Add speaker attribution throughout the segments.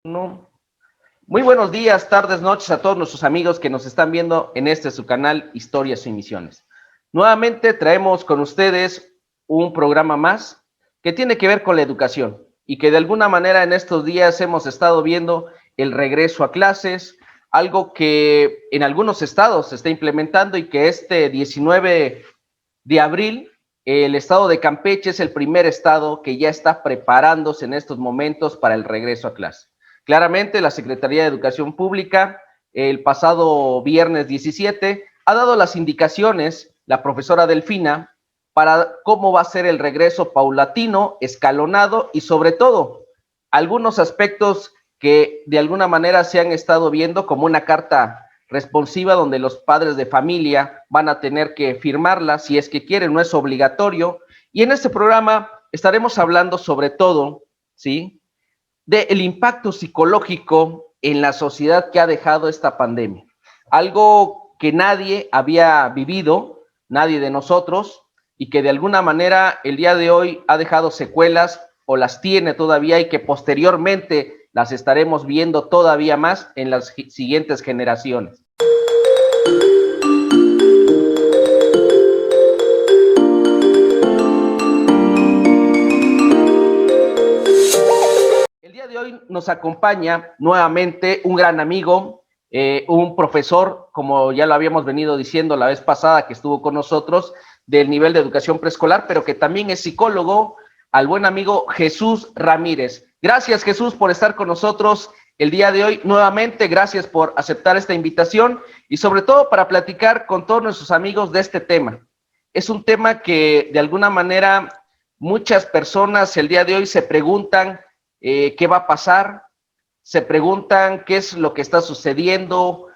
Speaker 1: No. Muy buenos días, tardes, noches a todos nuestros amigos que nos están viendo en su canal Historias y Misiones. Nuevamente traemos con ustedes un programa más que tiene que ver con la educación y que de alguna manera en estos días hemos estado viendo el regreso a clases, algo que en algunos estados se está implementando y que este 19 de abril el estado de Campeche es el primer estado que ya está preparándose en estos momentos para el regreso a clase. Claramente, la Secretaría de Educación Pública, el pasado viernes 17, ha dado las indicaciones, la profesora Delfina, para cómo va a ser el regreso paulatino, escalonado y sobre todo algunos aspectos que de alguna manera se han estado viendo como una carta responsiva donde los padres de familia van a tener que firmarla si es que quieren, no es obligatorio. Y en este programa estaremos hablando sobre todo, ¿sí?, del impacto psicológico en la sociedad que ha dejado esta pandemia. Algo que nadie había vivido, nadie de nosotros, y que de alguna manera el día de hoy ha dejado secuelas o las tiene todavía y que posteriormente las estaremos viendo todavía más en las siguientes generaciones. El día de hoy nos acompaña nuevamente un gran amigo, un profesor, como ya lo habíamos venido diciendo la vez pasada que estuvo con nosotros, del nivel de educación preescolar, pero que también es psicólogo, al buen amigo Jesús Ramírez. Gracias, Jesús, por estar con nosotros el día de hoy. Nuevamente, gracias por aceptar esta invitación y sobre todo para platicar con todos nuestros amigos de este tema. Es un tema que de alguna manera muchas personas el día de hoy se preguntan qué va a pasar, se preguntan qué es lo que está sucediendo.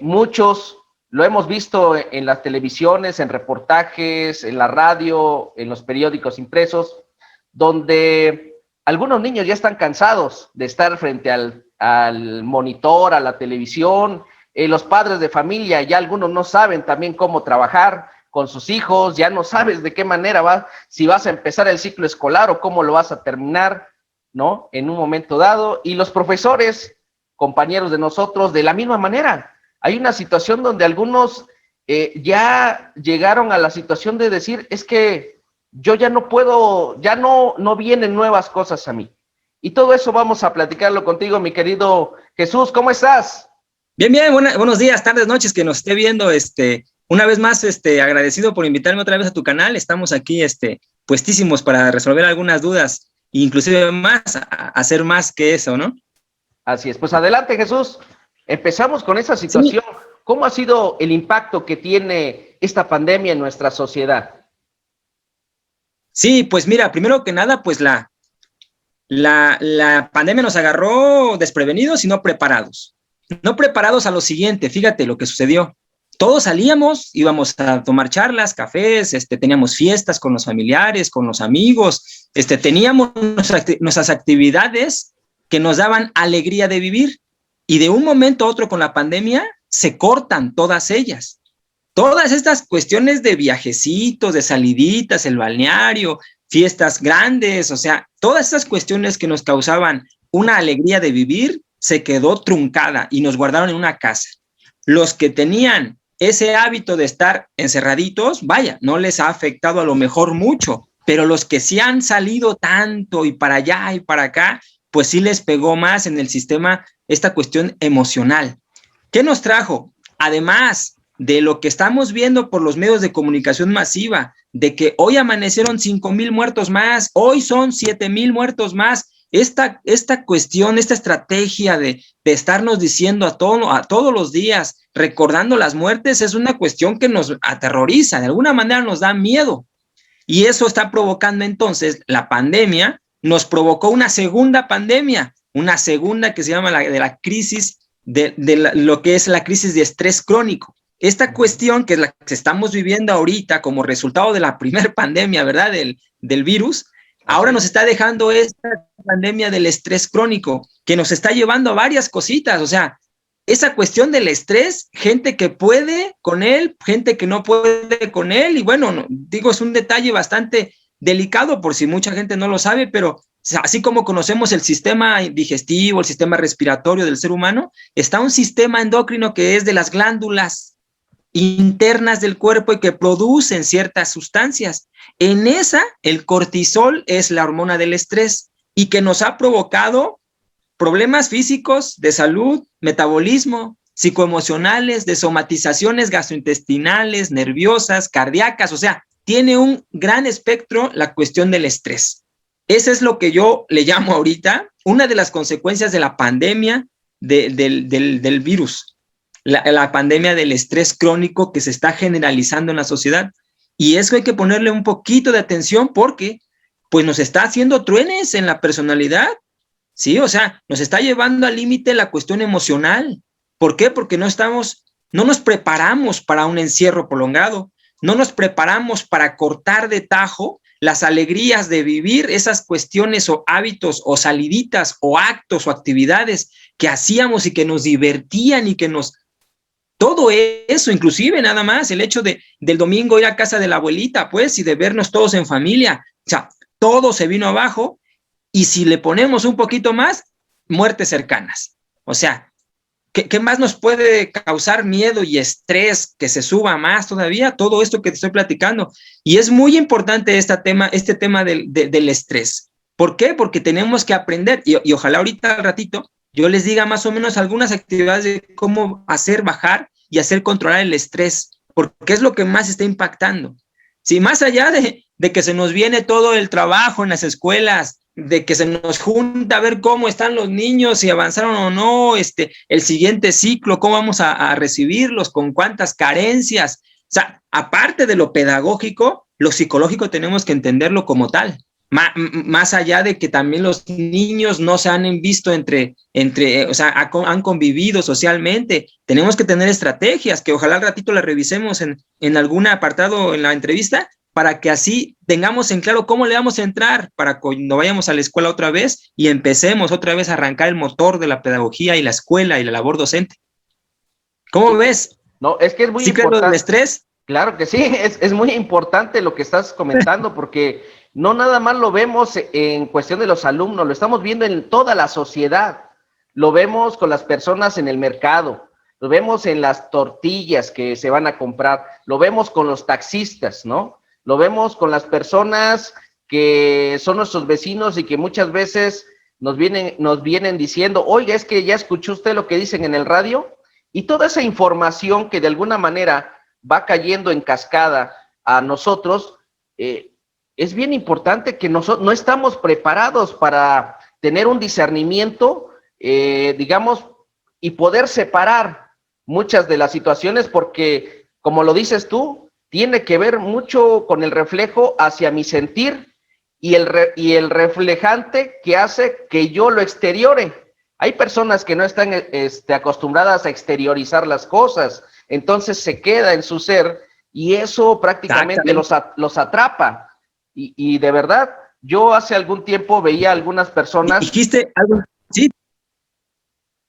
Speaker 1: Muchos lo hemos visto en las televisiones, en reportajes, en la radio, en los periódicos impresos, donde algunos niños ya están cansados de estar frente al monitor, a la televisión. Los padres de familia, ya algunos no saben también cómo trabajar con sus hijos, ya no sabes de qué manera va, si vas a empezar el ciclo escolar o cómo lo vas a terminar, ¿no?, en un momento dado. Y los profesores, compañeros de nosotros, de la misma manera. Hay una situación donde algunos ya llegaron a la situación de decir, es que yo ya no puedo, ya no vienen nuevas cosas a mí. Y todo eso vamos a platicarlo contigo, mi querido Jesús. ¿Cómo estás?
Speaker 2: Bien, bien, buenos días, tardes, noches, que nos esté viendo, una vez más, agradecido por invitarme otra vez a tu canal. Estamos aquí, puestísimos para resolver algunas dudas, inclusive más, hacer más que eso, ¿no?
Speaker 1: Así es, pues adelante, Jesús. Empezamos con esa situación.
Speaker 2: Sí.
Speaker 1: ¿Cómo ha sido el impacto que tiene esta pandemia en nuestra sociedad?
Speaker 2: Sí, pues mira, primero que nada, pues la pandemia nos agarró desprevenidos y no preparados. No preparados a lo siguiente, fíjate lo que sucedió. Todos salíamos, íbamos a tomar charlas, cafés, teníamos fiestas con los familiares, con los amigos, teníamos nuestras actividades que nos daban alegría de vivir, y de un momento a otro con la pandemia se cortan todas ellas. Todas estas cuestiones de viajecitos, de saliditas, el balneario, fiestas grandes, o sea, todas estas cuestiones que nos causaban una alegría de vivir se quedó truncada y nos guardaron en una casa. Los que tenían ese hábito de estar encerraditos, vaya, no les ha afectado a lo mejor mucho, pero los que sí han salido tanto y para allá y para acá, pues sí les pegó más en el sistema esta cuestión emocional. ¿Qué nos trajo? Además de lo que estamos viendo por los medios de comunicación masiva, de que hoy amanecieron 5,000 muertos más, hoy son 7,000 muertos más. Esta cuestión, esta estrategia de estarnos diciendo a todos los días, recordando las muertes, es una cuestión que nos aterroriza, de alguna manera nos da miedo. Y eso está provocando entonces, la pandemia nos provocó una segunda pandemia, una segunda que se llama la crisis, lo que es la crisis de estrés crónico. Esta cuestión, que es la que estamos viviendo ahorita como resultado de la primera pandemia, ¿verdad?, del virus, ahora nos está dejando esta pandemia del estrés crónico, que nos está llevando a varias cositas. O sea, esa cuestión del estrés, gente que puede con él, gente que no puede con él, y bueno, digo, es un detalle bastante delicado por si mucha gente no lo sabe, pero sea, así como conocemos el sistema digestivo, el sistema respiratorio del ser humano, está un sistema endocrino que es de las glándulas internas del cuerpo y que producen ciertas sustancias. En esa, el cortisol es la hormona del estrés y que nos ha provocado problemas físicos, de salud, metabolismo, psicoemocionales, de somatizaciones gastrointestinales, nerviosas, cardíacas, o sea, tiene un gran espectro la cuestión del estrés. Eso es lo que yo le llamo ahorita una de las consecuencias de la pandemia del virus, la pandemia del estrés crónico que se está generalizando en la sociedad. Y eso hay que ponerle un poquito de atención porque pues nos está haciendo truenes en la personalidad, ¿sí? O sea, nos está llevando al límite la cuestión emocional. ¿Por qué? Porque no nos preparamos para un encierro prolongado, no nos preparamos para cortar de tajo las alegrías de vivir esas cuestiones o hábitos o saliditas o actos o actividades que hacíamos y que nos divertían y que nos... Todo eso, inclusive nada más, el hecho del domingo ir a casa de la abuelita, pues, y de vernos todos en familia, o sea, todo se vino abajo y si le ponemos un poquito más, muertes cercanas. O sea, ¿qué más nos puede causar miedo y estrés que se suba más todavía? Todo esto que te estoy platicando. Y es muy importante este tema del estrés. ¿Por qué? Porque tenemos que aprender, y ojalá ahorita al ratito yo les diga más o menos algunas actividades de cómo hacer bajar y hacer controlar el estrés, porque es lo que más está impactando. Sí, más allá de que se nos viene todo el trabajo en las escuelas, de que se nos junta a ver cómo están los niños, si avanzaron o no, el siguiente ciclo, cómo vamos a recibirlos, con cuántas carencias. O sea, aparte de lo pedagógico, lo psicológico tenemos que entenderlo como tal. Más allá de que también los niños no se han visto o sea, han convivido socialmente. Tenemos que tener estrategias que ojalá al ratito las revisemos en algún apartado en la entrevista, para que así tengamos en claro cómo le vamos a entrar para cuando vayamos a la escuela otra vez y empecemos otra vez a arrancar el motor de la pedagogía y la escuela y la labor docente. ¿Cómo ves?
Speaker 1: No, es que es muy
Speaker 2: importante. ¿Sí crees lo del estrés?
Speaker 1: Claro que sí, es muy importante lo que estás comentando, porque no nada más lo vemos en cuestión de los alumnos, lo estamos viendo en toda la sociedad, lo vemos con las personas en el mercado, lo vemos en las tortillas que se van a comprar, lo vemos con los taxistas, ¿no? Lo vemos con las personas que son nuestros vecinos y que muchas veces nos vienen diciendo, oiga, es que ya escuchó usted lo que dicen en el radio, y toda esa información que de alguna manera va cayendo en cascada a nosotros, es bien importante que no estamos preparados para tener un discernimiento, digamos, y poder separar muchas de las situaciones, porque, como lo dices tú, tiene que ver mucho con el reflejo hacia mi sentir y el reflejante que hace que yo lo exteriore. Hay personas que no están acostumbradas a exteriorizar las cosas, entonces se queda en su ser y eso prácticamente los atrapa. Y de verdad, yo hace algún tiempo veía algunas personas...
Speaker 2: ¿Dijiste algo? Sí.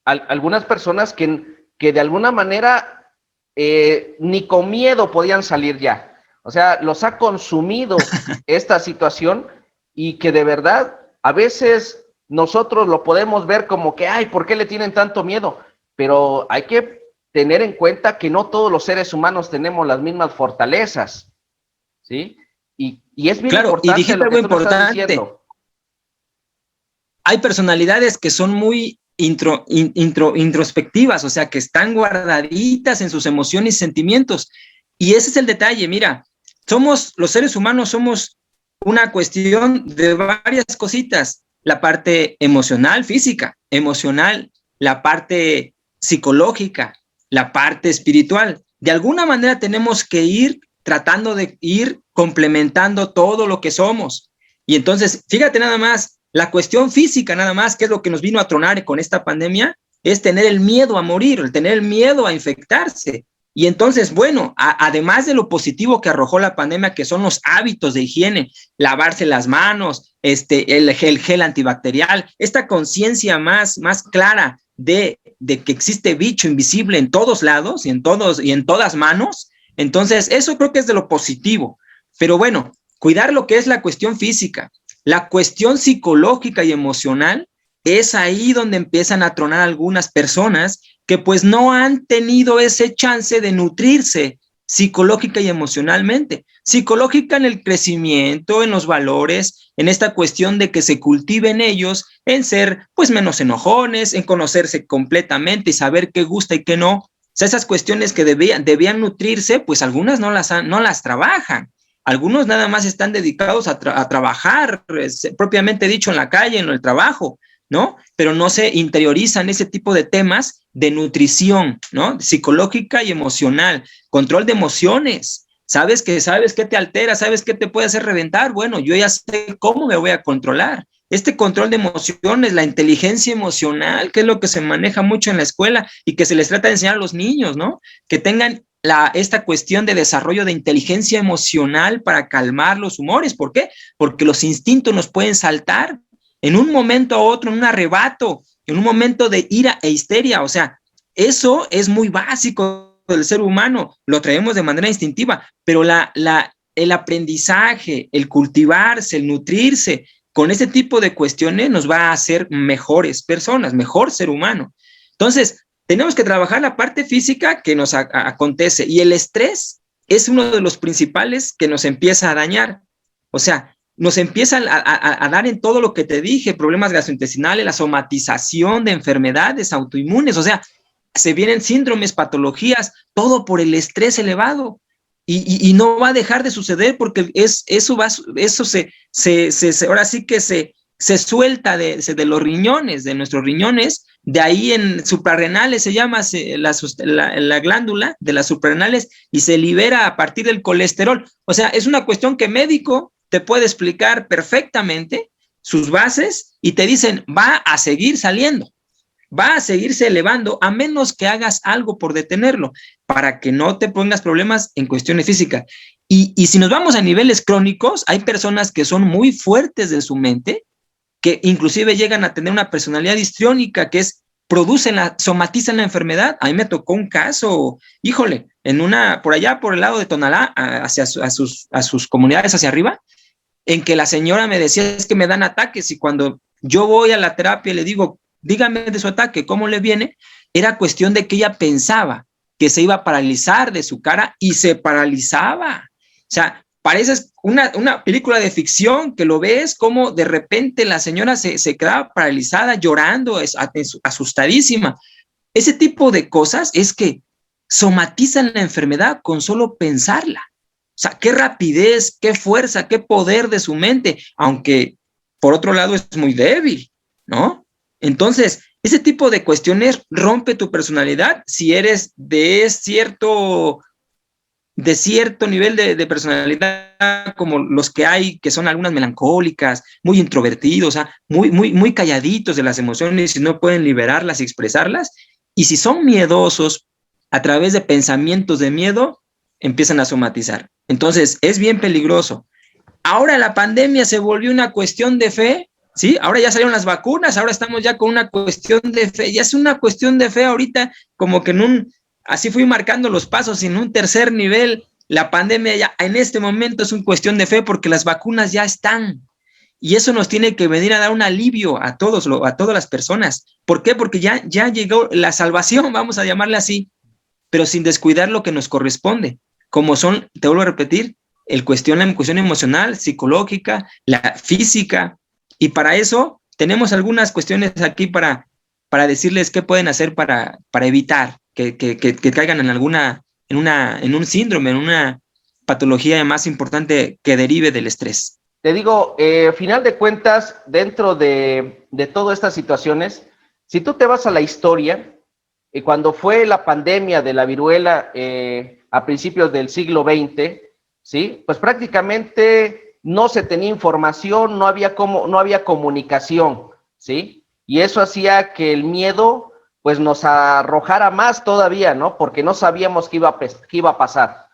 Speaker 1: Algunas personas que de alguna manera ni con miedo podían salir ya. O sea, los ha consumido esta situación y que de verdad a veces nosotros lo podemos ver como que, ay, ¿por qué le tienen tanto miedo? Pero hay que tener en cuenta que no todos los seres humanos tenemos las mismas fortalezas, ¿sí? Y es bien importante.
Speaker 2: Y dijiste algo importante. Hay personalidades que son muy introspectivas, o sea, que están guardaditas en sus emociones y sentimientos. Y ese es el detalle, mira, los seres humanos somos una cuestión de varias cositas, la parte emocional, física, emocional, la parte psicológica, la parte espiritual. De alguna manera tenemos que ir tratando de ir complementando todo lo que somos. Y entonces, fíjate nada más, la cuestión física nada más, que es lo que nos vino a tronar con esta pandemia, es tener el miedo a morir, el tener el miedo a infectarse. Y entonces, bueno, además de lo positivo que arrojó la pandemia, que son los hábitos de higiene, lavarse las manos, el gel antibacterial, esta conciencia más clara de que existe bicho invisible en todos lados y en todas manos. Entonces, eso creo que es de lo positivo. Pero bueno, cuidar lo que es la cuestión física, La cuestión psicológica y emocional es ahí donde empiezan a tronar algunas personas que pues no han tenido ese chance de nutrirse psicológica y emocionalmente. Psicológica en el crecimiento, en los valores, en esta cuestión de que se cultiven ellos, en ser pues menos enojones, en conocerse completamente y saber qué gusta y qué no. O sea, esas cuestiones que debían nutrirse, pues algunas no las trabajan. Algunos nada más están dedicados a trabajar, propiamente dicho, en la calle, en el trabajo, ¿no? Pero no se interiorizan ese tipo de temas de nutrición, ¿no? Psicológica y emocional, control de emociones. Sabes qué te altera, sabes qué te puede hacer reventar. Bueno, yo ya sé cómo me voy a controlar. Este control de emociones, la inteligencia emocional, que es lo que se maneja mucho en la escuela y que se les trata de enseñar a los niños, ¿no? Que tengan esta cuestión de desarrollo de inteligencia emocional para calmar los humores. ¿Por qué? Porque los instintos nos pueden saltar en un momento a otro, en un arrebato, en un momento de ira e histeria. O sea, eso es muy básico del ser humano, lo traemos de manera instintiva, pero el aprendizaje, el cultivarse, el nutrirse con ese tipo de cuestiones nos va a hacer mejores personas, mejor ser humano. Entonces, tenemos que trabajar la parte física que nos acontece, y el estrés es uno de los principales que nos empieza a dañar. O sea, nos empieza a dar en todo lo que te dije, problemas gastrointestinales, la somatización de enfermedades autoinmunes. O sea, se vienen síndromes, patologías, todo por el estrés elevado. Y no va a dejar de suceder porque ahora sí que se suelta de los riñones, de nuestros riñones, de ahí en suprarrenales se llama la glándula de las suprarrenales, y se libera a partir del colesterol. O sea, es una cuestión que médico te puede explicar perfectamente sus bases y te dicen, va a seguir saliendo, va a seguirse elevando a menos que hagas algo por detenerlo, para que no te pongas problemas en cuestiones físicas. Y si nos vamos a niveles crónicos, hay personas que son muy fuertes de su mente, que inclusive llegan a tener una personalidad histriónica, que es, somatizan la enfermedad. A mí me tocó un caso, híjole, por allá por el lado de Tonalá, hacia a sus comunidades hacia arriba, en que la señora me decía, es que me dan ataques, y cuando yo voy a la terapia y le digo, dígame de su ataque, ¿cómo le viene? Era cuestión de que ella pensaba que se iba a paralizar de su cara y se paralizaba. O sea, parece una película de ficción, que lo ves como de repente la señora se quedaba paralizada, llorando, asustadísima. Ese tipo de cosas es que somatizan la enfermedad con solo pensarla. O sea, qué rapidez, qué fuerza, qué poder de su mente, aunque por otro lado es muy débil, ¿no? Entonces, ese tipo de cuestiones rompe tu personalidad si eres de cierto nivel de personalidad, como los que hay, que son algunas melancólicas, muy introvertidos, o sea, muy calladitos de las emociones y no pueden liberarlas y expresarlas. Y si son miedosos, a través de pensamientos de miedo, empiezan a somatizar. Entonces, es bien peligroso. Ahora la pandemia se volvió una cuestión de fe, ¿sí? Ahora ya salieron las vacunas, ahora estamos ya con una cuestión de fe. Ya es una cuestión de fe ahorita, como que así fui marcando los pasos, en un tercer nivel. La pandemia ya en este momento es una cuestión de fe, porque las vacunas ya están. Y eso nos tiene que venir a dar un alivio a todas las personas. ¿Por qué? Porque ya llegó la salvación, vamos a llamarla así, pero sin descuidar lo que nos corresponde, como son, te vuelvo a repetir, la cuestión emocional, psicológica, la física. Y para eso tenemos algunas cuestiones aquí para decirles qué pueden hacer para evitar que caigan en un síndrome, en una patología más importante que derive del estrés.
Speaker 1: Te digo, final de cuentas, dentro de todas estas situaciones, si tú te vas a la historia, cuando fue la pandemia de la viruela a principios del siglo XX, ¿sí? Pues prácticamente no se tenía información, no había comunicación, ¿sí? Y eso hacía que el miedo pues nos arrojara más todavía, ¿no? Porque no sabíamos qué iba a pasar.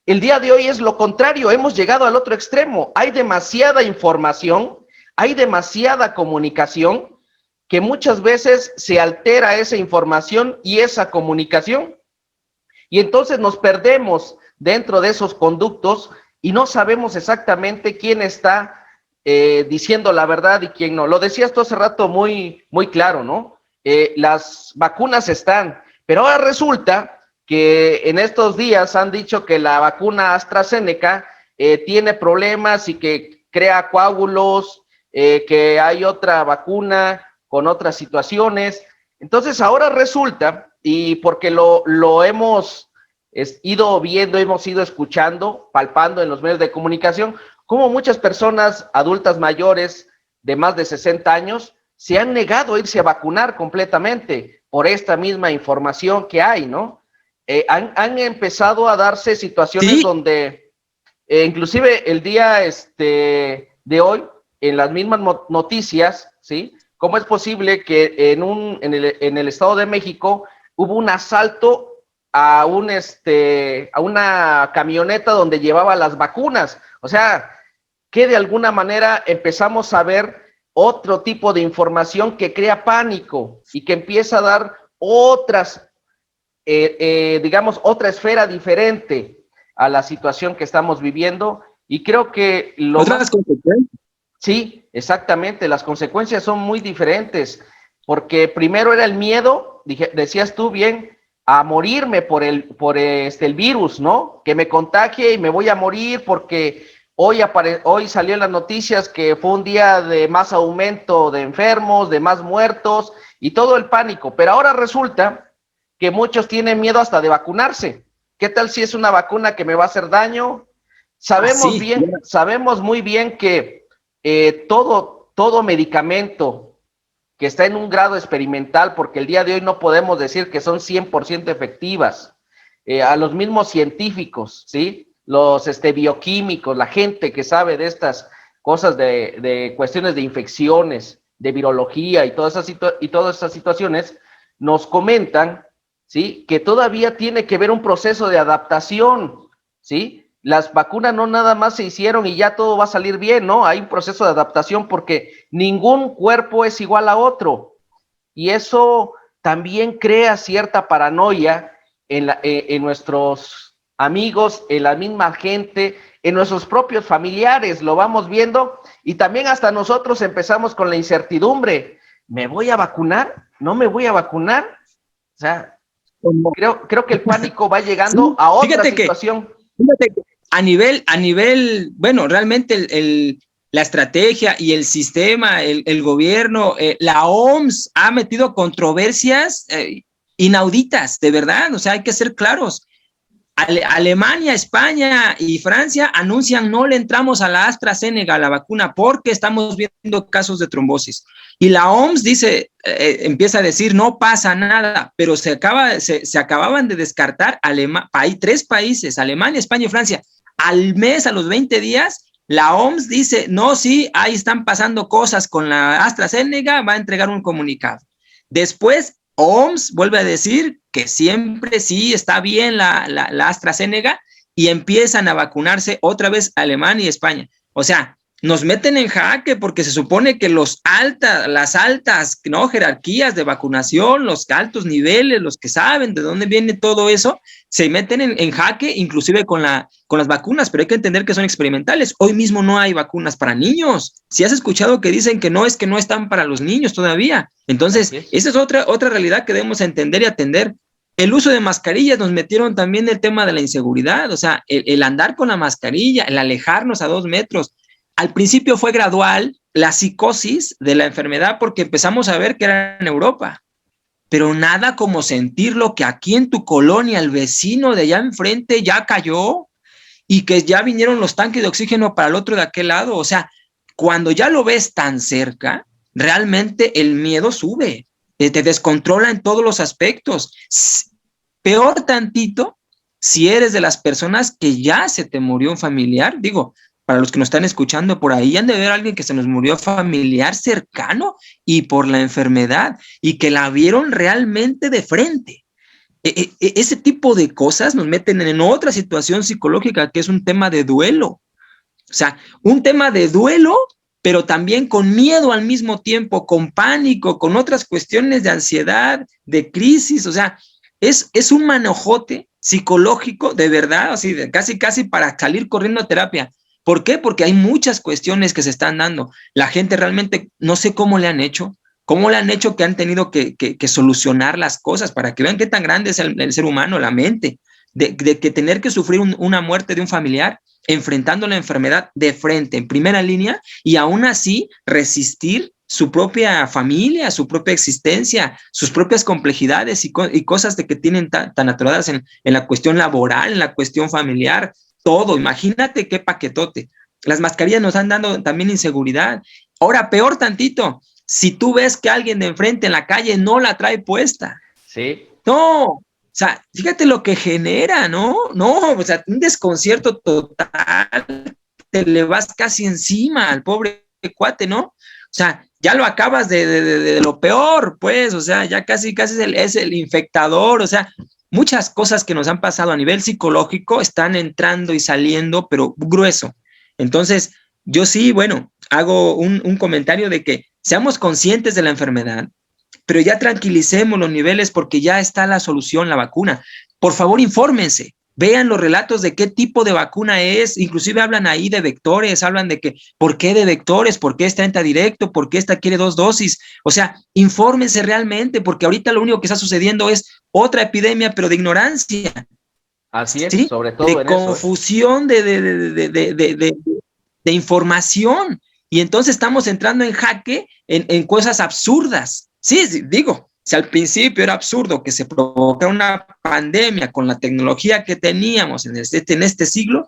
Speaker 1: El día de hoy es lo contrario, hemos llegado al otro extremo. Hay demasiada información, hay demasiada comunicación, que muchas veces se altera esa información y esa comunicación. Y entonces nos perdemos dentro de esos conductos y no sabemos exactamente quién está diciendo la verdad y quién no. Lo decías tú hace rato muy, muy claro, ¿no? Las vacunas están, pero ahora resulta que en estos días han dicho que la vacuna AstraZeneca tiene problemas y que crea coágulos, que hay otra vacuna con otras situaciones. Entonces ahora resulta, y porque lo hemos ido viendo, hemos ido escuchando, palpando en los medios de comunicación, como muchas personas adultas mayores de más de 60 años se han negado a irse a vacunar completamente por esta misma información que hay, ¿no? Han empezado a darse situaciones
Speaker 2: Sí,
Speaker 1: donde, inclusive el día de hoy, en las mismas noticias, ¿sí? ¿Cómo es posible que en el Estado de México hubo un asalto a una camioneta donde llevaba las vacunas? O sea, que de alguna manera empezamos a ver otro tipo de información que crea pánico y que empieza a dar otras, digamos, otra esfera diferente a la situación que estamos viviendo. Y creo que lo
Speaker 2: otras
Speaker 1: más...
Speaker 2: consecuencias.
Speaker 1: Sí, exactamente, las consecuencias son muy diferentes, porque primero era el miedo, decías tú bien, a morirme por el virus, ¿no? Que me contagie y me voy a morir porque hoy salió en las noticias que fue un día de más aumento de enfermos, de más muertos y todo el pánico, pero ahora resulta que muchos tienen miedo hasta de vacunarse. ¿Qué tal si es una vacuna que me va a hacer daño?
Speaker 2: Sí,
Speaker 1: Sabemos muy bien que todo medicamento que está en un grado experimental, porque el día de hoy no podemos decir que son 100% efectivas, a los mismos científicos, ¿sí? Los bioquímicos, la gente que sabe de estas cosas de cuestiones de infecciones, de virología y todas esas situaciones, nos comentan, ¿sí? Que todavía tiene que ver un proceso de adaptación, ¿sí? Las vacunas no nada más se hicieron y ya todo va a salir bien, ¿no? Hay un proceso de adaptación porque ningún cuerpo es igual a otro. Y eso también crea cierta paranoia en nuestros amigos, en la misma gente, en nuestros propios familiares, lo vamos viendo. Y también hasta nosotros empezamos con la incertidumbre. ¿Me voy a vacunar? ¿No me voy a vacunar? O sea, creo que el pánico va llegando
Speaker 2: sí.
Speaker 1: a otra situación.
Speaker 2: Fíjate que bueno, realmente la estrategia y el sistema, el gobierno, la OMS ha metido controversias inauditas, de verdad, o sea, hay que ser claros. Alemania, España y Francia anuncian no le entramos a la AstraZeneca, a la vacuna, porque estamos viendo casos de trombosis. Y la OMS dice, empieza a decir, no pasa nada, pero se acababan de descartar tres países, Alemania, España y Francia. Al mes, a los 20 días, la OMS dice, no, sí, ahí están pasando cosas con la AstraZeneca, va a entregar un comunicado. Después, OMS vuelve a decir que siempre sí está bien la AstraZeneca y empiezan a vacunarse otra vez Alemania y España. O sea, nos meten en jaque porque se supone que las altas, ¿no?, jerarquías de vacunación, los altos niveles, los que saben de dónde viene todo eso, se meten en jaque inclusive con las vacunas, pero hay que entender que son experimentales. Hoy mismo no hay vacunas para niños. Si has escuchado que dicen que no, es que no están para los niños todavía. Entonces, esa es otra realidad que debemos entender y atender. El uso de mascarillas, nos metieron también el tema de la inseguridad, o sea, el andar con la mascarilla, el alejarnos a 2 metros. Al principio fue gradual la psicosis de la enfermedad porque empezamos a ver que era en Europa, pero nada como sentirlo que aquí en tu colonia el vecino de allá enfrente ya cayó y que ya vinieron los tanques de oxígeno para el otro de aquel lado. O sea, cuando ya lo ves tan cerca, realmente el miedo sube, te descontrola en todos los aspectos. Peor tantito si eres de las personas que ya se te murió un familiar. Digo, para los que nos están escuchando por ahí, han de ver a alguien que se nos murió familiar cercano y por la enfermedad y que la vieron realmente de frente. Ese tipo de cosas nos meten en otra situación psicológica que es un tema de duelo. O sea, un tema de duelo, pero también con miedo al mismo tiempo, con pánico, con otras cuestiones de ansiedad, de crisis. O sea, es un manojote psicológico de verdad, así de casi para salir corriendo a terapia, ¿Por qué? Porque hay muchas cuestiones que se están dando. La gente realmente, no sé cómo le han hecho, que han tenido que solucionar las cosas para que vean qué tan grande es el ser humano, la mente, de que tener que sufrir una muerte de un familiar, enfrentando la enfermedad de frente, en primera línea, y aún así resistir su propia familia, su propia existencia, sus propias complejidades y cosas de que tienen tan aturadas en la cuestión laboral, en la cuestión familiar, todo. Imagínate qué paquetote. Las mascarillas nos han dado también inseguridad. Ahora, peor tantito, si tú ves que alguien de enfrente en la calle no la trae puesta.
Speaker 1: Sí.
Speaker 2: No, o sea, fíjate lo que genera, ¿no? No, o sea, un desconcierto total, te le vas casi encima al pobre cuate, ¿no? O sea, ya lo acabas de lo peor, pues, o sea, ya casi es el infectador, o sea, muchas cosas que nos han pasado a nivel psicológico están entrando y saliendo, pero grueso. Entonces, yo sí, bueno, hago un comentario de que seamos conscientes de la enfermedad, pero ya tranquilicemos los niveles porque ya está la solución, la vacuna. Por favor, infórmense, vean los relatos de qué tipo de vacuna es, inclusive hablan ahí de vectores, hablan de que, ¿por qué de vectores? ¿Por qué esta entra directo? ¿Por qué esta quiere 2 dosis? O sea, infórmense realmente, porque ahorita lo único que está sucediendo es otra epidemia, pero de ignorancia.
Speaker 1: Así es,
Speaker 2: ¿Sí?
Speaker 1: sobre todo
Speaker 2: De
Speaker 1: en eso.
Speaker 2: confusión, de información. Y entonces estamos entrando en jaque en cosas absurdas. Sí, digo, si al principio era absurdo que se provocara una pandemia con la tecnología que teníamos en este siglo,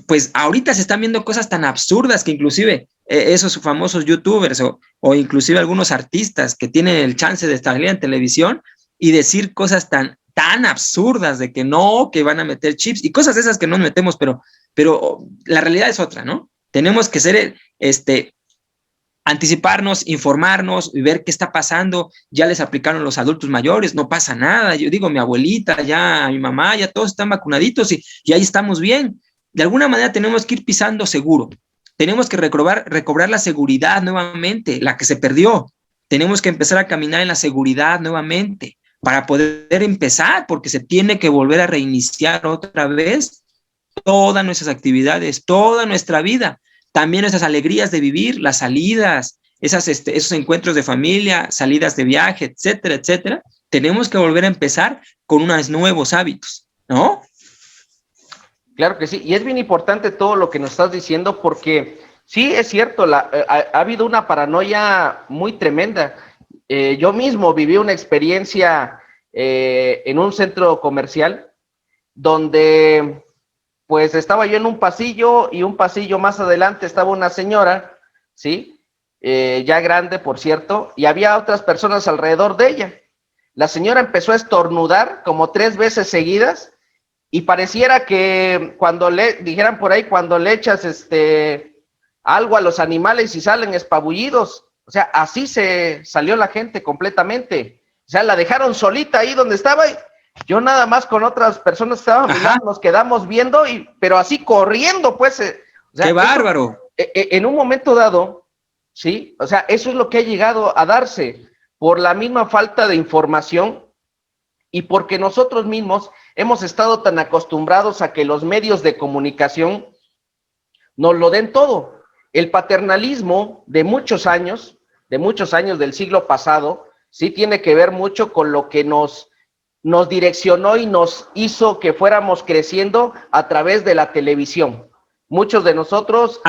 Speaker 2: pues ahorita se están viendo cosas tan absurdas que inclusive esos famosos youtubers o inclusive algunos artistas que tienen el chance de estar en televisión y decir cosas tan absurdas de que no, que van a meter chips y cosas de esas que no metemos, pero la realidad es otra, ¿no? Tenemos que ser, anticiparnos, informarnos y ver qué está pasando. Ya les aplicaron los adultos mayores, no pasa nada. Yo digo, mi abuelita, ya mi mamá, ya todos están vacunaditos y ahí estamos bien. De alguna manera tenemos que ir pisando seguro. Tenemos que recobrar la seguridad nuevamente, la que se perdió. Tenemos que empezar a caminar en la seguridad nuevamente para poder empezar, porque se tiene que volver a reiniciar otra vez todas nuestras actividades, toda nuestra vida, también nuestras alegrías de vivir, las salidas, esos encuentros de familia, salidas de viaje, etcétera, etcétera. Tenemos que volver a empezar con unos nuevos hábitos, ¿no?
Speaker 1: Claro que sí, y es bien importante todo lo que nos estás diciendo porque sí, es cierto, ha habido una paranoia muy tremenda. Yo mismo viví una experiencia en un centro comercial donde pues estaba yo en un pasillo y un pasillo más adelante estaba una señora, ¿sí? Ya grande, por cierto, y había otras personas alrededor de ella. La señora empezó a estornudar como 3 veces seguidas y pareciera que cuando dijeran por ahí, cuando le echas algo a los animales y salen espabullidos, o sea, así se salió la gente completamente. O sea, la dejaron solita ahí donde estaba. Yo nada más con otras personas que estaban mirando, nos quedamos viendo, pero así corriendo, pues. O sea,
Speaker 2: ¡qué bárbaro!
Speaker 1: En un momento dado, ¿sí? O sea, eso es lo que ha llegado a darse por la misma falta de información y porque nosotros mismos hemos estado tan acostumbrados a que los medios de comunicación nos lo den todo. El paternalismo de muchos años del siglo pasado, sí tiene que ver mucho con lo que nos direccionó y nos hizo que fuéramos creciendo a través de la televisión. Muchos de nosotros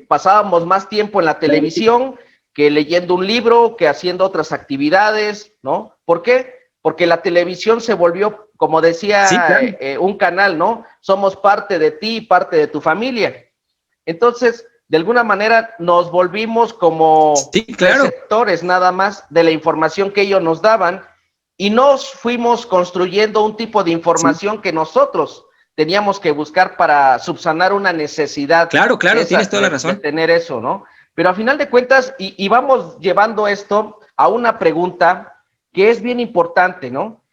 Speaker 1: pasábamos más tiempo en la televisión que leyendo un libro, que haciendo otras actividades, ¿no? ¿Por qué? Porque la televisión se volvió, como decía, sí, claro, un canal, ¿no? Somos parte de ti, parte de tu familia. Entonces, de alguna manera nos volvimos como
Speaker 2: sí, claro,
Speaker 1: receptores nada más de la información que ellos nos daban y nos fuimos construyendo un tipo de información sí, que nosotros teníamos que buscar para subsanar una necesidad.
Speaker 2: Claro, tienes toda la razón.
Speaker 1: De tener eso, ¿no? Pero a final de cuentas, y vamos llevando esto a una pregunta que es bien importante, ¿no?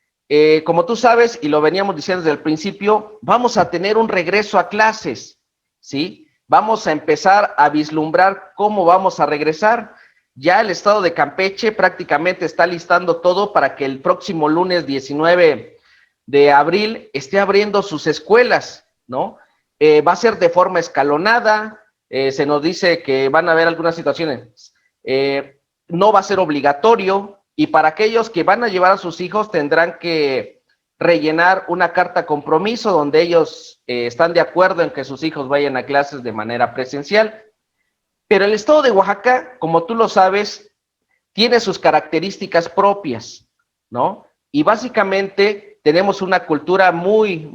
Speaker 1: Como tú sabes, y lo veníamos diciendo desde el principio, vamos a tener un regreso a clases, ¿sí? Vamos a empezar a vislumbrar cómo vamos a regresar. Ya el estado de Campeche prácticamente está listando todo para que el próximo lunes 19 de abril esté abriendo sus escuelas, ¿no? va a ser de forma escalonada, se nos dice que van a haber algunas situaciones, no va a ser obligatorio, y para aquellos que van a llevar a sus hijos tendrán que rellenar una carta compromiso donde ellos están de acuerdo en que sus hijos vayan a clases de manera presencial. Pero el estado de Oaxaca, como tú lo sabes, tiene sus características propias, ¿no? Y básicamente tenemos una cultura muy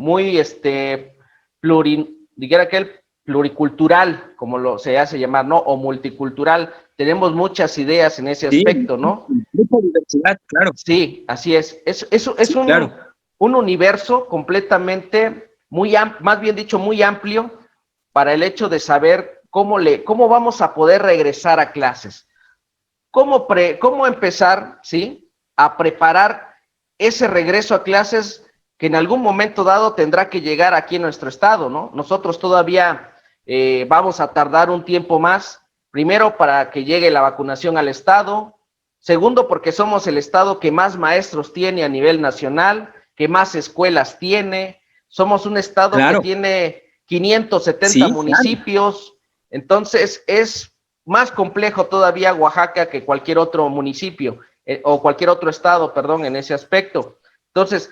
Speaker 1: pluricultural, como se hace llamar, ¿no? O multicultural. Tenemos muchas ideas en ese aspecto, ¿no?
Speaker 2: Mucha diversidad, claro.
Speaker 1: Sí, así es. Es un,
Speaker 2: claro.
Speaker 1: Un universo completamente, más bien dicho, muy amplio para el hecho de saber cómo vamos a poder regresar a clases. Cómo empezar, ¿sí?, a preparar ese regreso a clases que en algún momento dado tendrá que llegar aquí en nuestro estado, ¿no? Nosotros todavía vamos a tardar un tiempo más, primero para que llegue la vacunación al estado, segundo porque somos el estado que más maestros tiene a nivel nacional, que más escuelas tiene, somos un estado que tiene 570 municipios, entonces es más complejo todavía Oaxaca que cualquier otro municipio, o cualquier otro estado, perdón, en ese aspecto. Entonces,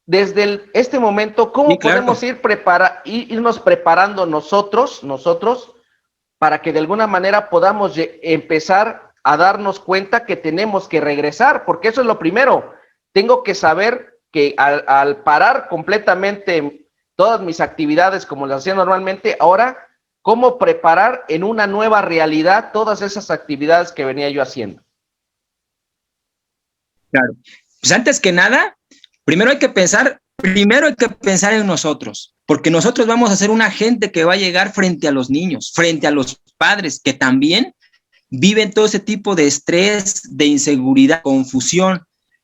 Speaker 1: desde este momento, ¿cómo podemos irnos preparando nosotros, para que de alguna manera podamos empezar a darnos cuenta que tenemos que regresar? Porque eso es lo primero. Tengo que saber que al parar completamente todas mis actividades como las hacía normalmente, ahora, ¿cómo preparar en una nueva realidad todas esas actividades que venía yo haciendo?
Speaker 2: Claro. Pues antes que nada, primero hay que pensar en nosotros, porque nosotros vamos a ser un agente que va a llegar frente a los niños, frente a los padres, que también viven todo ese tipo de estrés, de inseguridad, confusión.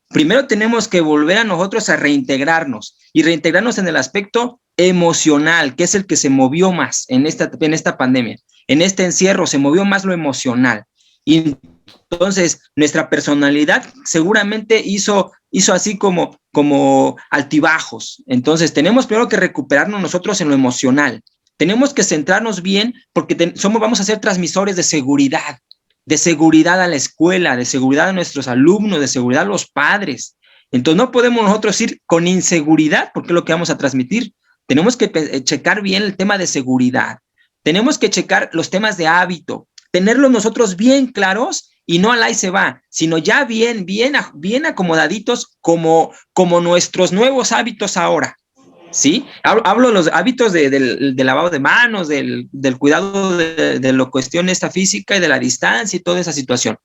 Speaker 2: Primero tenemos que volver a nosotros a reintegrarnos, y reintegrarnos en el aspecto emocional, que es el que se movió más en esta pandemia. En este encierro se movió más lo emocional. Y entonces nuestra personalidad seguramente hizo así como altibajos. Entonces tenemos primero que recuperarnos nosotros en lo emocional. Tenemos que centrarnos bien, porque vamos a ser transmisores de seguridad a la escuela, de seguridad a nuestros alumnos, de seguridad a los padres. Entonces no podemos nosotros ir con inseguridad, porque es lo que vamos a transmitir. Tenemos que checar bien el tema de seguridad. Tenemos que checar los temas de hábito, tenerlos nosotros bien claros, y no al ahí se va, sino ya bien acomodaditos como nuestros nuevos hábitos ahora, ¿sí? Hablo de los hábitos del lavado de manos, del cuidado de la cuestión esta física y de la distancia y toda esa situación.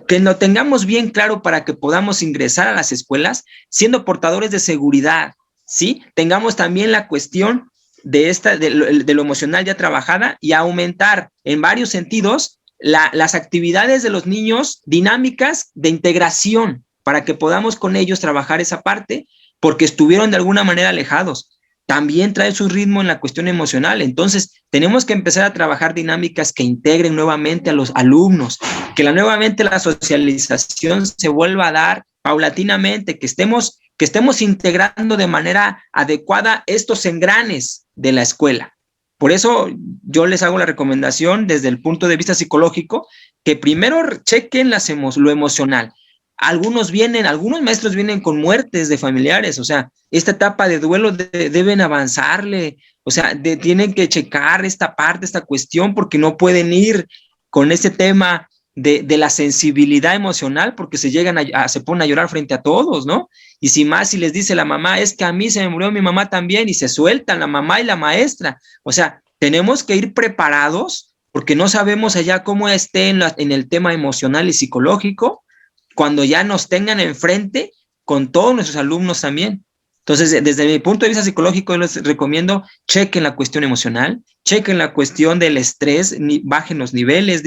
Speaker 2: Que lo tengamos bien claro para que podamos ingresar a las escuelas siendo portadores de seguridad, ¿sí? Tengamos también la cuestión de lo emocional ya trabajada, y aumentar en varios sentidos las actividades de los niños dinámicas de integración, para que podamos con ellos trabajar esa parte, porque estuvieron de alguna manera alejados. También trae su ritmo en la cuestión emocional. Entonces tenemos que empezar a trabajar dinámicas que integren nuevamente a los alumnos, que nuevamente la socialización se vuelva a dar paulatinamente, que estemos integrando de manera adecuada estos engranes de la escuela. Por eso yo les hago la recomendación desde el punto de vista psicológico, que primero chequen lo emocional. Algunos maestros vienen con muertes de familiares, o sea, esta etapa de duelo deben avanzarle, o sea, tienen que checar esta parte, esta cuestión, porque no pueden ir con ese tema de la sensibilidad emocional, porque se ponen a llorar frente a todos, ¿no? Y si les dice la mamá, es que a mí se me murió mi mamá también, y se sueltan la mamá y la maestra. O sea, tenemos que ir preparados, porque no sabemos allá cómo esté en el tema emocional y psicológico, cuando ya nos tengan enfrente con todos nuestros alumnos también. Entonces, desde mi punto de vista psicológico, yo les recomiendo, chequen la cuestión emocional, chequen la cuestión del estrés, bajen los niveles,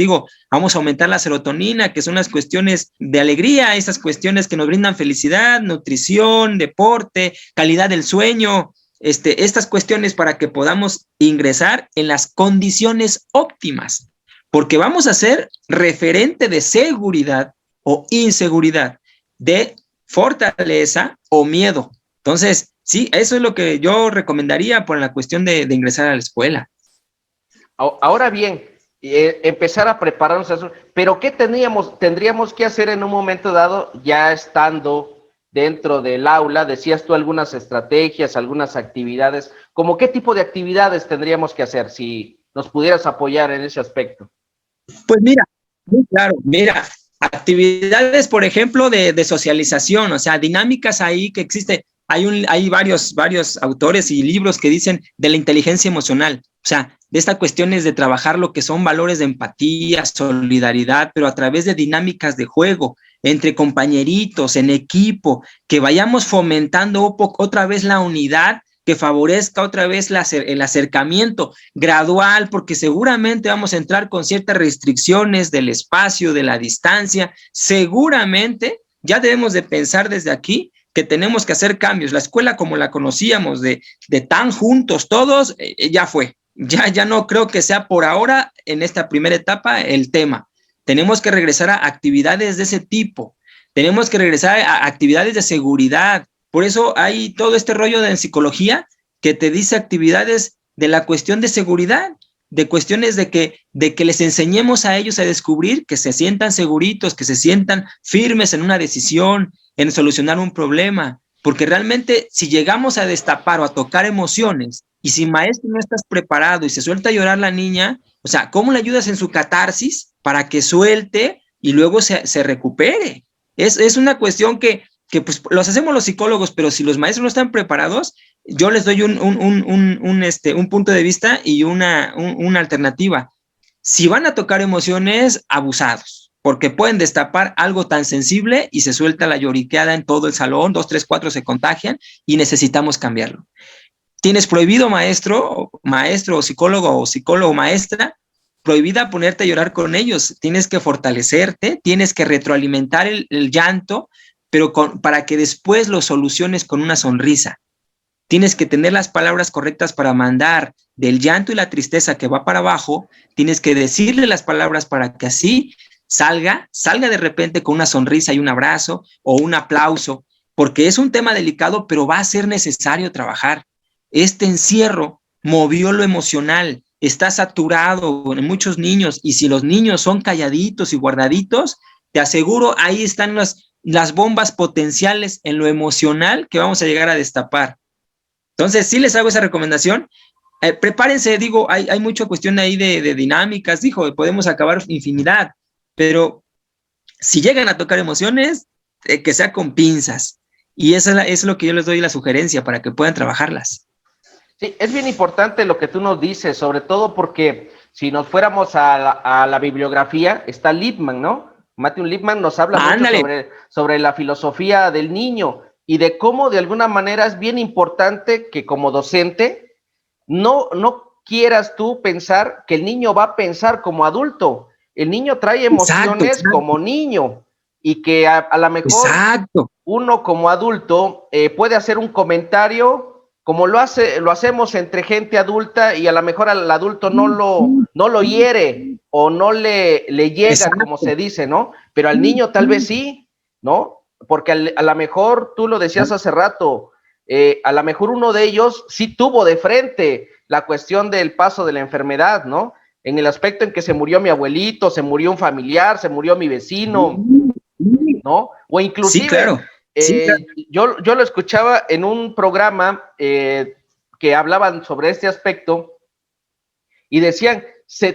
Speaker 2: vamos a aumentar la serotonina, que son las cuestiones de alegría, esas cuestiones que nos brindan felicidad, nutrición, deporte, calidad del sueño, estas cuestiones, para que podamos ingresar en las condiciones óptimas, porque vamos a ser referente de seguridad o inseguridad, de fortaleza o miedo. Entonces, Sí, eso es lo que yo recomendaría por la cuestión de ingresar a la escuela.
Speaker 1: Ahora bien, empezar a prepararnos a eso, pero ¿qué tendríamos que hacer en un momento dado, ya estando dentro del aula? Decías tú algunas estrategias, algunas actividades, ¿cómo qué tipo de actividades tendríamos que hacer? Si nos pudieras apoyar en ese aspecto.
Speaker 2: Pues mira, muy claro, mira, actividades, por ejemplo, de socialización, o sea, dinámicas ahí que existe. Hay varios autores y libros que dicen de la inteligencia emocional, o sea, de estas cuestiones de trabajar lo que son valores de empatía, solidaridad, pero a través de dinámicas de juego, entre compañeritos, en equipo, que vayamos fomentando otra vez la unidad, que favorezca otra vez el acercamiento gradual, porque seguramente vamos a entrar con ciertas restricciones del espacio, de la distancia. Seguramente ya debemos de pensar desde aquí que tenemos que hacer cambios. La escuela como la conocíamos, de tan juntos todos, ya fue. Ya no creo que sea por ahora, en esta primera etapa, el tema. Tenemos que regresar a actividades de ese tipo. Tenemos que regresar a actividades de seguridad. Por eso hay todo este rollo de psicología que te dice actividades de la cuestión de seguridad, de cuestiones de que les enseñemos a ellos a descubrir, que se sientan seguritos, que se sientan firmes en una decisión, en solucionar un problema, porque realmente si llegamos a destapar o a tocar emociones, y si maestro no estás preparado y se suelta a llorar la niña, o sea, ¿cómo le ayudas en su catarsis para que suelte y luego se recupere? Es una cuestión que pues los hacemos los psicólogos, pero si los maestros no están preparados, yo les doy un punto de vista y una alternativa. Si van a tocar emociones, abusados, porque pueden destapar algo tan sensible y se suelta la lloriqueada en todo el salón, 2, 3, 4 se contagian y necesitamos cambiarlo. Tienes prohibido, maestro o psicólogo maestra, prohibida ponerte a llorar con ellos. Tienes que fortalecerte, tienes que retroalimentar el llanto, pero para que después lo soluciones con una sonrisa. Tienes que tener las palabras correctas para mandar del llanto y la tristeza que va para abajo, tienes que decirle las palabras para que así salga de repente con una sonrisa y un abrazo o un aplauso, porque es un tema delicado, pero va a ser necesario trabajar. Este encierro movió lo emocional, está saturado en muchos niños, y si los niños son calladitos y guardaditos, te aseguro, ahí están las bombas potenciales en lo emocional que vamos a llegar a destapar. Entonces, sí les hago esa recomendación. Prepárense, digo, hay mucha cuestión ahí de dinámicas, podemos acabar infinidad, pero si llegan a tocar emociones, que sea con pinzas. Y eso es lo que yo les doy la sugerencia para que puedan trabajarlas.
Speaker 1: Sí, es bien importante lo que tú nos dices, sobre todo porque si nos fuéramos a la bibliografía, está Lippmann, ¿no? Matthew Lippmann nos habla mucho sobre la filosofía del niño y de cómo de alguna manera es bien importante que como docente no quieras tú pensar que el niño va a pensar como adulto. El niño trae emociones como niño y que a lo mejor uno como adulto puede hacer un comentario como lo hacemos entre gente adulta y a lo mejor al adulto no lo hiere o no le llega, como se dice, ¿no? Pero al niño tal vez sí, ¿no? Porque a lo mejor, tú lo decías hace rato, a lo mejor uno de ellos sí tuvo de frente la cuestión del paso de la enfermedad, ¿no? En el aspecto en que se murió mi abuelito, se murió un familiar, se murió mi vecino, ¿no? O inclusive,
Speaker 2: sí, claro.
Speaker 1: Yo lo escuchaba en un programa que hablaban sobre este aspecto y decían,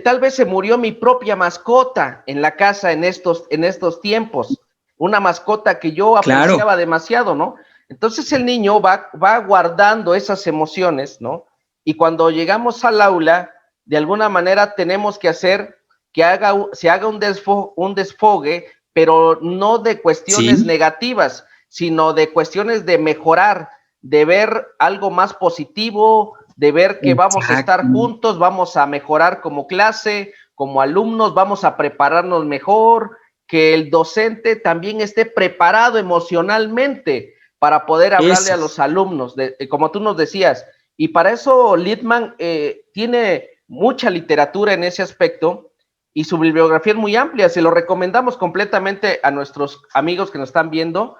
Speaker 1: tal vez se murió mi propia mascota en la casa en estos tiempos, una mascota que yo apreciaba demasiado, ¿no? Entonces el niño va guardando esas emociones, ¿no? Y cuando llegamos al aula, de alguna manera tenemos que hacer que se haga un desfogue, pero no de cuestiones negativas, sino de cuestiones de mejorar, de ver algo más positivo, de ver que vamos a estar juntos, vamos a mejorar como clase, como alumnos, vamos a prepararnos mejor, que el docente también esté preparado emocionalmente para poder hablarle a los alumnos, como tú nos decías. Y para eso Lippmann tiene mucha literatura en ese aspecto y su bibliografía es muy amplia. Se lo recomendamos completamente a nuestros amigos que nos están viendo,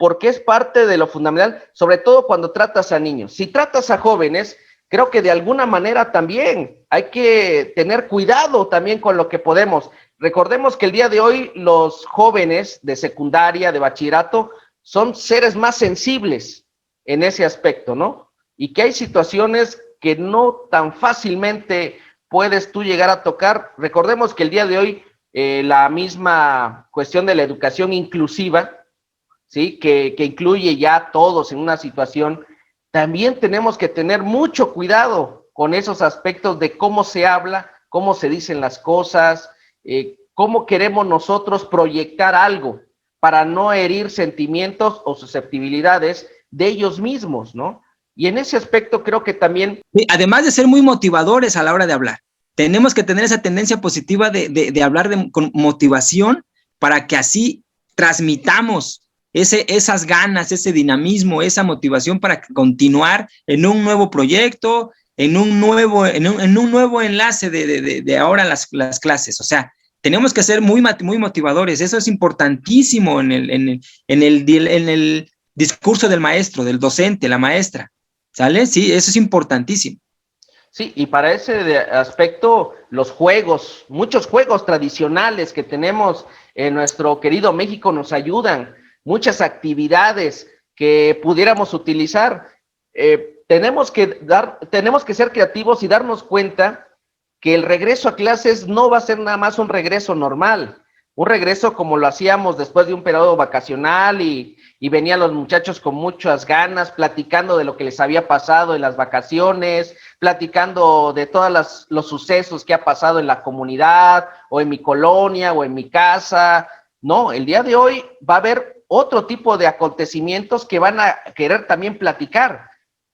Speaker 1: porque es parte de lo fundamental, sobre todo cuando tratas a niños. Si tratas a jóvenes, creo que de alguna manera también hay que tener cuidado también con lo que podemos. Recordemos que el día de hoy los jóvenes de secundaria, de bachillerato, son seres más sensibles en ese aspecto, ¿no? Y que hay situaciones que no tan fácilmente puedes tú llegar a tocar. Recordemos que el día de hoy la misma cuestión de la educación inclusiva, ¿sí? Que incluye ya a todos en una situación, también tenemos que tener mucho cuidado con esos aspectos de cómo se habla, cómo se dicen las cosas, cómo queremos nosotros proyectar algo para no herir sentimientos o susceptibilidades de ellos mismos, ¿no? Y en ese aspecto creo que también...
Speaker 2: Además de ser muy motivadores a la hora de hablar, tenemos que tener esa tendencia positiva de hablar con motivación para que así transmitamos esas ganas, ese dinamismo, esa motivación para continuar en un nuevo proyecto, en un nuevo enlace de ahora las clases. O sea, tenemos que ser muy motivadores. Eso es importantísimo en el discurso del maestro, del docente, la maestra. ¿Sale? Sí, eso es importantísimo.
Speaker 1: Sí, y para ese aspecto, los juegos, muchos juegos tradicionales que tenemos en nuestro querido México nos ayudan, muchas actividades que pudiéramos utilizar. Tenemos que ser creativos y darnos cuenta que el regreso a clases no va a ser nada más un regreso normal, un regreso como lo hacíamos después de un periodo vacacional y venían los muchachos con muchas ganas, platicando de lo que les había pasado en las vacaciones, platicando de todos los sucesos que ha pasado en la comunidad, o en mi colonia, o en mi casa. No, el día de hoy va a haber otro tipo de acontecimientos que van a querer también platicar,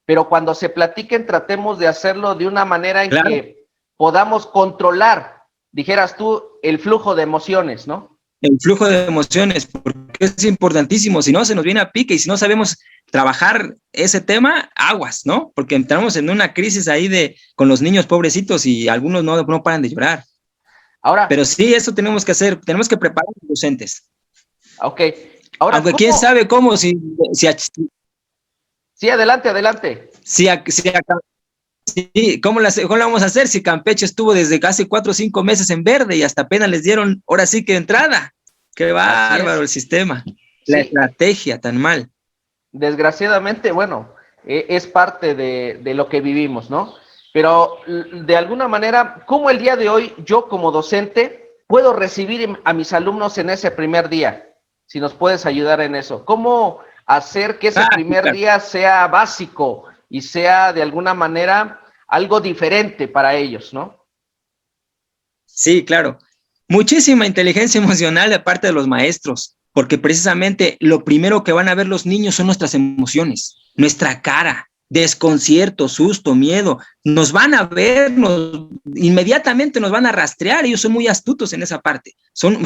Speaker 1: pero cuando se platiquen tratemos de hacerlo de una manera en que podamos controlar, dijeras tú, el flujo de emociones, ¿no?
Speaker 2: El flujo de emociones, porque es importantísimo, si no se nos viene a pique y si no sabemos trabajar ese tema, aguas, ¿no? Porque entramos en una crisis ahí con los niños pobrecitos y algunos no paran de llorar.
Speaker 1: Ahora,
Speaker 2: pero sí, eso tenemos que hacer, tenemos que preparar a los docentes.
Speaker 1: Ok. Ahora,
Speaker 2: aunque quién sabe cómo,
Speaker 1: sí, adelante.
Speaker 2: ¿Cómo lo vamos a hacer si Campeche estuvo desde casi 4 o 5 meses en verde y hasta apenas les dieron, ahora sí que entrada? Qué bárbaro el sistema, la estrategia tan mal.
Speaker 1: Desgraciadamente, bueno, es parte de lo que vivimos, ¿no? Pero de alguna manera, ¿cómo el día de hoy yo como docente puedo recibir a mis alumnos en ese primer día? Si nos puedes ayudar en eso. ¿Cómo hacer que ese primer día sea básico y sea de alguna manera algo diferente para ellos, ¿no?
Speaker 2: Sí, claro. Muchísima inteligencia emocional de parte de los maestros, porque precisamente lo primero que van a ver los niños son nuestras emociones, nuestra cara, desconcierto, susto, miedo. Nos van a ver, inmediatamente nos van a rastrear. Ellos son muy astutos en esa parte. Son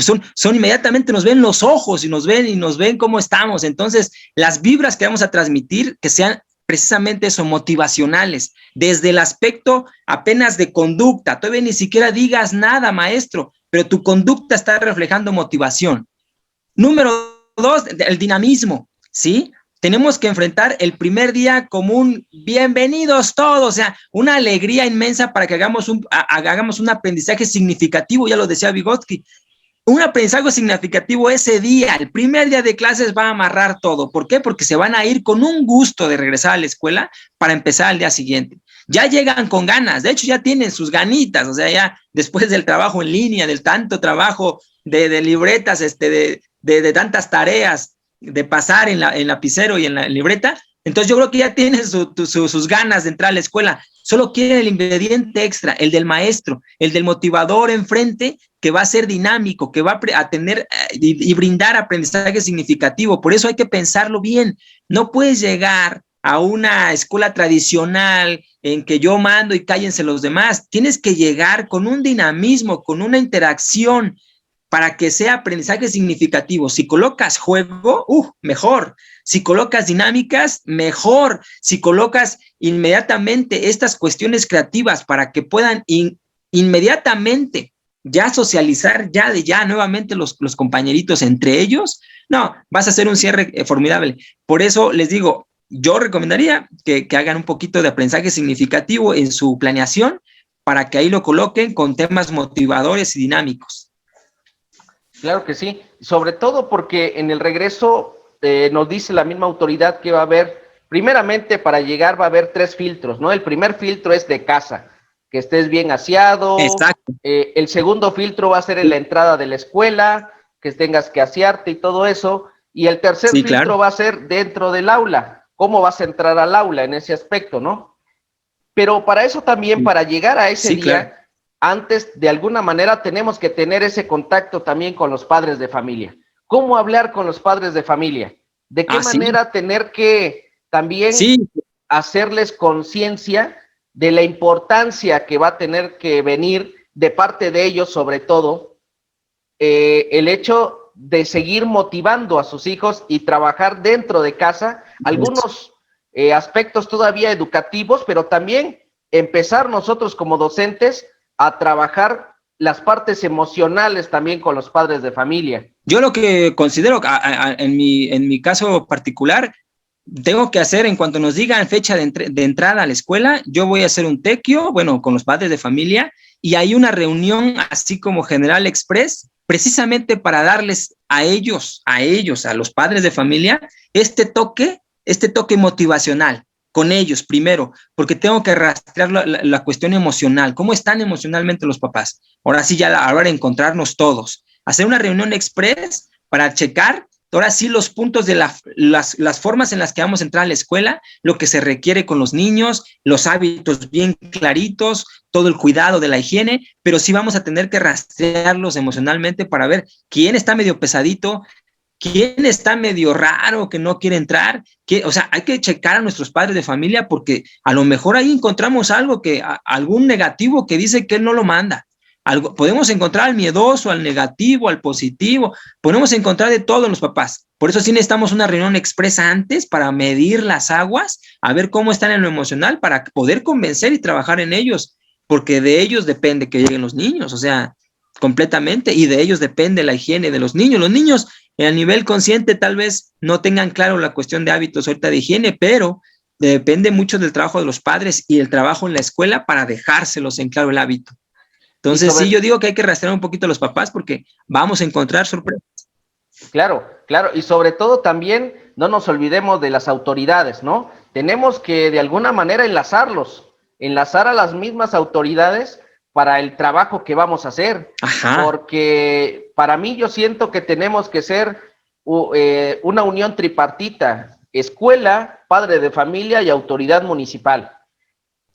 Speaker 2: inmediatamente nos ven los ojos y nos ven cómo estamos. Entonces, las vibras que vamos a transmitir, que sean precisamente eso, motivacionales, desde el aspecto apenas de conducta. Todavía ni siquiera digas nada, maestro, pero tu conducta está reflejando motivación. Número 2, el dinamismo, ¿sí? Tenemos que enfrentar el primer día como un bienvenidos todos, o sea, una alegría inmensa para que hagamos un aprendizaje significativo, ya lo decía Vygotsky. Un aprendizaje significativo ese día, el primer día de clases va a amarrar todo. ¿Por qué? Porque se van a ir con un gusto de regresar a la escuela para empezar al día siguiente. Ya llegan con ganas, de hecho ya tienen sus ganitas, o sea, ya después del trabajo en línea, del tanto trabajo de libretas, de tantas tareas, de pasar en lapicero y en la libreta, entonces yo creo que ya tienen sus ganas de entrar a la escuela. Solo quieren el ingrediente extra, el del maestro, el del motivador enfrente, que va a ser dinámico, que va a tener y brindar aprendizaje significativo. Por eso hay que pensarlo bien. No puedes llegar a una escuela tradicional en que yo mando y cállense los demás. Tienes que llegar con un dinamismo, con una interacción, para que sea aprendizaje significativo. Si colocas juego, mejor. Si colocas dinámicas, mejor. Si colocas inmediatamente estas cuestiones creativas para que puedan inmediatamente ya socializar, ya nuevamente los compañeritos entre ellos, no, vas a hacer un cierre formidable. Por eso les digo, yo recomendaría que hagan un poquito de aprendizaje significativo en su planeación para que ahí lo coloquen con temas motivadores y dinámicos.
Speaker 1: Claro que sí, sobre todo porque en el regreso nos dice la misma autoridad que va a haber, primeramente para llegar va a haber 3 filtros, ¿no? El primer filtro es de casa, que estés bien aseado.
Speaker 2: Exacto.
Speaker 1: El segundo filtro va a ser en la entrada de la escuela, que tengas que asearte y todo eso. Y el tercer filtro
Speaker 2: claro,
Speaker 1: va a ser dentro del aula, cómo vas a entrar al aula en ese aspecto, ¿no? Pero para eso también, para llegar a ese día,
Speaker 2: claro.
Speaker 1: antes de alguna manera tenemos que tener ese contacto también con los padres de familia. ¿Cómo hablar con los padres de familia? ¿De qué manera tener que también hacerles conciencia de la importancia que va a tener que venir de parte de ellos, sobre todo, el hecho de seguir motivando a sus hijos y trabajar dentro de casa algunos aspectos todavía educativos, pero también empezar nosotros como docentes a trabajar las partes emocionales también con los padres de familia?
Speaker 2: Yo lo que considero, en mi caso particular, tengo que hacer, en cuanto nos digan fecha de entrada a la escuela, yo voy a hacer un tequio, bueno, con los padres de familia, y hay una reunión así como General Express, precisamente para darles a ellos, a los padres de familia, este toque motivacional con ellos primero, porque tengo que rastrear la cuestión emocional, cómo están emocionalmente los papás. Ahora sí, ya a la hora de encontrarnos todos, hacer una reunión express para checar ahora sí los puntos de las formas en las que vamos a entrar a la escuela, lo que se requiere con los niños, los hábitos bien claritos, todo el cuidado de la higiene, pero sí vamos a tener que rastrearlos emocionalmente para ver quién está medio pesadito, quién está medio raro que no quiere entrar. O sea, hay que checar a nuestros padres de familia porque a lo mejor ahí encontramos algo algún negativo que dice que él no lo manda. Podemos encontrar al miedoso, al negativo, al positivo, podemos encontrar de todo en los papás. Por eso sí necesitamos una reunión expresa antes para medir las aguas, a ver cómo están en lo emocional, para poder convencer y trabajar en ellos, porque de ellos depende que lleguen los niños, o sea, completamente, y de ellos depende la higiene de los niños. Los niños a nivel consciente tal vez no tengan claro la cuestión de hábitos ahorita de higiene, pero depende mucho del trabajo de los padres y el trabajo en la escuela para dejárselos en claro el hábito. Entonces, sí, yo digo que hay que rastrear un poquito a los papás porque vamos a encontrar sorpresas.
Speaker 1: Claro, claro, y sobre todo también no nos olvidemos de las autoridades, ¿no? Tenemos que de alguna manera enlazar a las mismas autoridades para el trabajo que vamos a hacer. Ajá. Porque para mí yo siento que tenemos que ser una unión tripartita, escuela, padre de familia y autoridad municipal.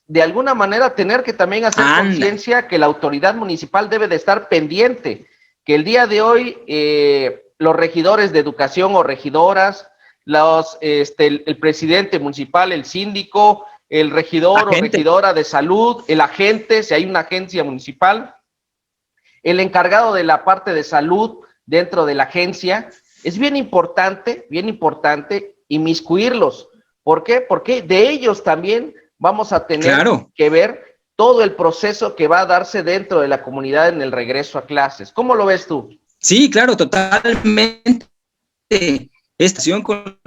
Speaker 1: De alguna manera tener que también hacer conciencia que la autoridad municipal debe de estar pendiente, que el día de hoy los regidores de educación o regidoras, el presidente municipal, el síndico, el regidor o regidora de salud, el agente, si hay una agencia municipal, el encargado de la parte de salud dentro de la agencia, es bien importante inmiscuirlos. ¿Por qué? Porque de ellos también vamos a tener que ver todo el proceso que va a darse dentro de la comunidad en el regreso a clases. ¿Cómo lo ves tú?
Speaker 2: Sí, claro, totalmente. Esta acción con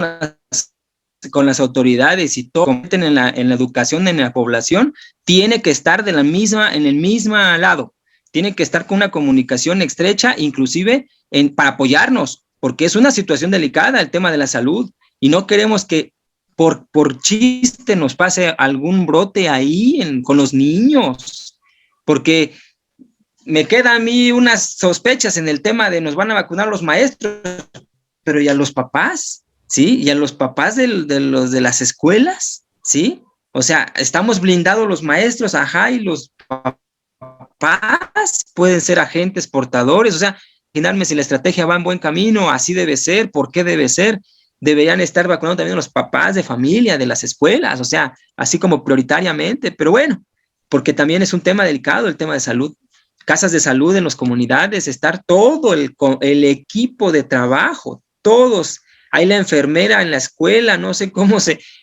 Speaker 2: las autoridades y todo en la educación en la población tiene que estar en el mismo lado. Tiene que estar con una comunicación estrecha, inclusive para apoyarnos, porque es una situación delicada el tema de la salud y no queremos que por chiste nos pase algún brote ahí con los niños, porque me queda a mí unas sospechas en el tema de nos van a vacunar los maestros, pero ¿y a los papás? ¿Sí? ¿Y a los papás de los de las escuelas? ¿Sí? O sea, estamos blindados los maestros, ajá, y los papás pueden ser agentes portadores, o sea, imaginarme si la estrategia va en buen camino, así debe ser, ¿por qué debe ser? Deberían estar vacunando también a los papás de familia, de las escuelas, o sea, así como prioritariamente, pero bueno, porque también es un tema delicado el tema de salud. Casas de salud en las comunidades, estar todo el equipo de trabajo, todos hay la enfermera en la escuela, no sé cómo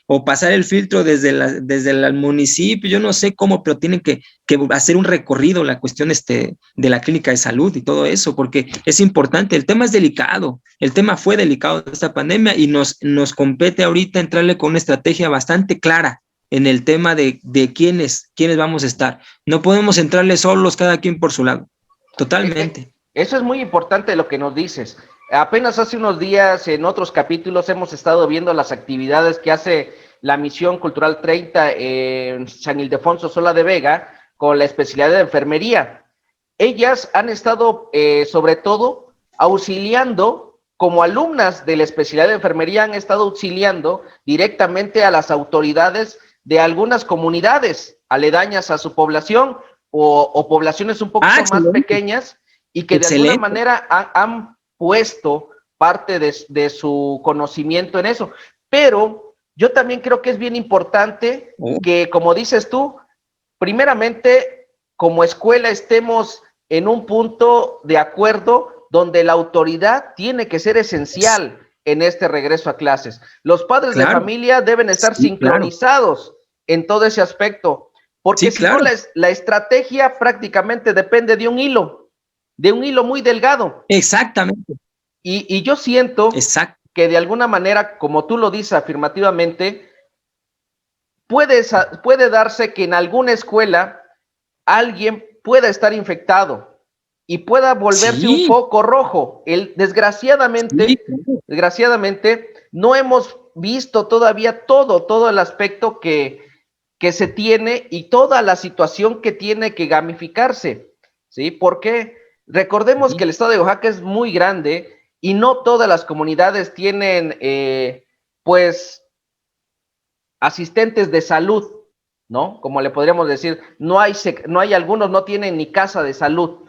Speaker 2: o pasar el filtro desde el municipio, yo no sé cómo, pero tienen que hacer un recorrido, la cuestión de la clínica de salud y todo eso, porque es importante, el tema es delicado, el tema fue delicado de esta pandemia y nos compete ahorita entrarle con una estrategia bastante clara en el tema de quiénes vamos a estar. No podemos entrarle solos cada quien por su lado, totalmente.
Speaker 1: Eso es muy importante lo que nos dices. Apenas hace unos días, en otros capítulos, hemos estado viendo las actividades que hace la Misión Cultural 30 en San Ildefonso Sola de Vega con la especialidad de enfermería. Ellas han estado, sobre todo, auxiliando, como alumnas de la especialidad de enfermería, han estado auxiliando directamente a las autoridades de algunas comunidades aledañas a su población o poblaciones un poco más pequeñas, y que de alguna manera han puesto parte de su conocimiento en eso. Pero yo también creo que es bien importante que, como dices tú, primeramente, como escuela estemos en un punto de acuerdo donde la autoridad tiene que ser esencial en este regreso a clases. Los padres de familia deben estar sincronizados en todo ese aspecto, porque si no, la estrategia prácticamente depende de un hilo muy delgado.
Speaker 2: Exactamente.
Speaker 1: Y yo siento que de alguna manera, como tú lo dices afirmativamente, puede darse que en alguna escuela alguien pueda estar infectado y pueda volverse un foco rojo. Desgraciadamente, no hemos visto todavía todo el aspecto que se tiene y toda la situación que tiene que gamificarse, ¿sí? ¿Por qué? Recordemos que el estado de Oaxaca es muy grande y no todas las comunidades tienen, pues, asistentes de salud, ¿no? Como le podríamos decir, no hay algunos, no tienen ni casa de salud.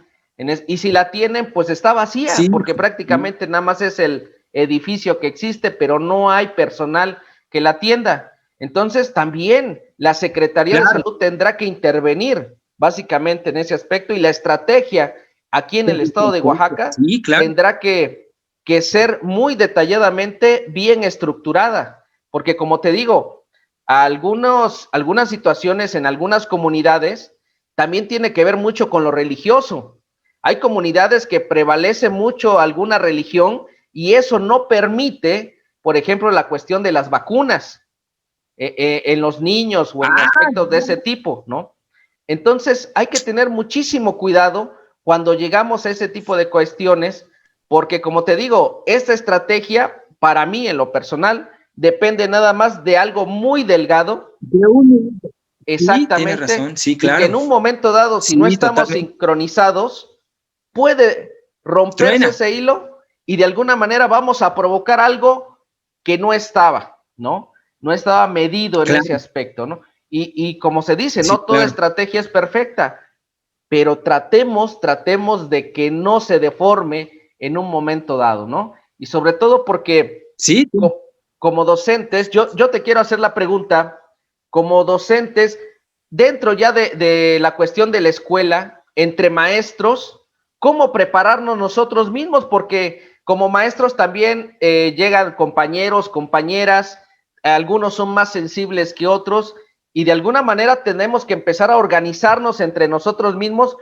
Speaker 1: Y si la tienen, pues está vacía, porque prácticamente nada más es el edificio que existe, pero no hay personal que la atienda. Entonces, también la Secretaría de Salud tendrá que intervenir básicamente en ese aspecto, y la estrategia aquí en el estado de Oaxaca tendrá que ser muy detalladamente bien estructurada, porque como te digo, algunas situaciones en algunas comunidades también tiene que ver mucho con lo religioso. Hay comunidades que prevalece mucho alguna religión y eso no permite, por ejemplo, la cuestión de las vacunas en los niños o en aspectos de ese tipo, ¿no? Entonces hay que tener muchísimo cuidado cuando llegamos a ese tipo de cuestiones, porque como te digo, esta estrategia, para mí en lo personal, depende nada más de algo muy delgado. Exactamente.
Speaker 2: Tiene razón, sí, claro.
Speaker 1: Y que en un momento dado, si no estamos sincronizados, puede romperse ese hilo y de alguna manera vamos a provocar algo que no estaba, ¿no? No estaba medido en ese aspecto, ¿no? Y como se dice, no toda estrategia es perfecta, pero tratemos de que no se deforme en un momento dado, ¿no? Y sobre todo porque como docentes, yo te quiero hacer la pregunta, como docentes, dentro ya de la cuestión de la escuela, entre maestros, ¿cómo prepararnos nosotros mismos? Porque como maestros también llegan compañeros, compañeras, algunos son más sensibles que otros, y de alguna manera tenemos que empezar a organizarnos entre nosotros mismos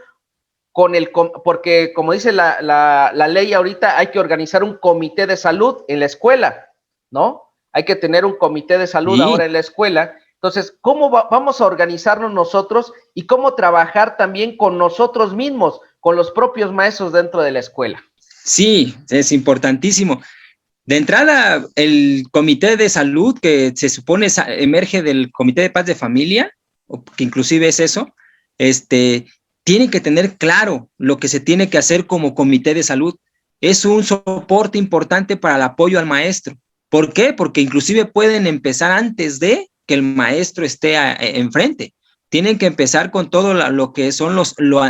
Speaker 1: porque como dice la ley ahorita, hay que organizar un comité de salud en la escuela, ¿no? Hay que tener un comité de salud ahora en la escuela. Entonces, ¿cómo vamos a organizarnos nosotros y cómo trabajar también con nosotros mismos, con los propios maestros dentro de la escuela?
Speaker 2: Sí, es importantísimo. De entrada, el comité de salud, que se supone emerge del comité de paz de familia, que inclusive es eso, tiene que tener claro lo que se tiene que hacer como comité de salud. Es un soporte importante para el apoyo al maestro. ¿Por qué? Porque inclusive pueden empezar antes de que el maestro esté enfrente. Tienen que empezar con todo lo que son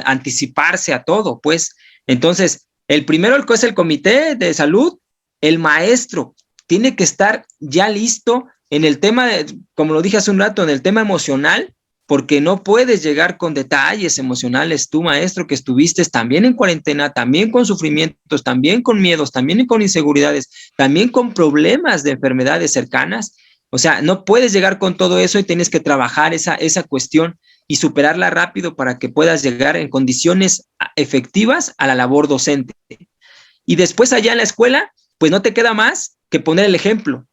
Speaker 2: anticiparse a todo, pues. Entonces, el primero es el comité de salud. El maestro tiene que estar ya listo en el tema, como lo dije hace un rato, en el tema emocional, porque no puedes llegar con detalles emocionales, tú maestro que estuviste también en cuarentena, también con sufrimientos, también con miedos, también con inseguridades, también con problemas de enfermedades cercanas. O sea, no puedes llegar con todo eso y tienes que trabajar esa cuestión y superarla rápido para que puedas llegar en condiciones efectivas a la labor docente. Y después allá en la escuela, pues no te queda más que poner el ejemplo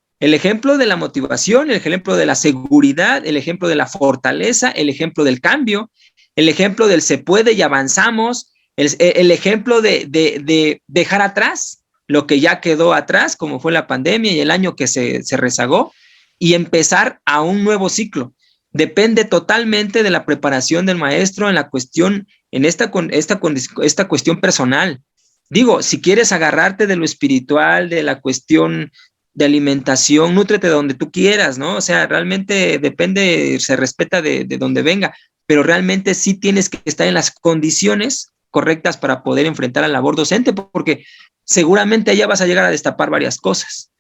Speaker 2: de la motivación, el ejemplo de la seguridad, el ejemplo de la fortaleza, el ejemplo del cambio, el ejemplo del se puede y avanzamos, el ejemplo de dejar atrás lo que ya quedó atrás, como fue la pandemia y el año que se rezagó, y empezar a un nuevo ciclo. Depende totalmente de la preparación del maestro en la cuestión, en esta cuestión personal. Digo, si quieres agarrarte de lo espiritual, de la cuestión de alimentación, nútrete donde tú quieras, ¿no? O sea, realmente depende, se respeta de donde venga, pero realmente sí tienes que estar en las condiciones correctas para poder enfrentar la labor docente, porque seguramente allá vas a llegar a destapar varias cosas.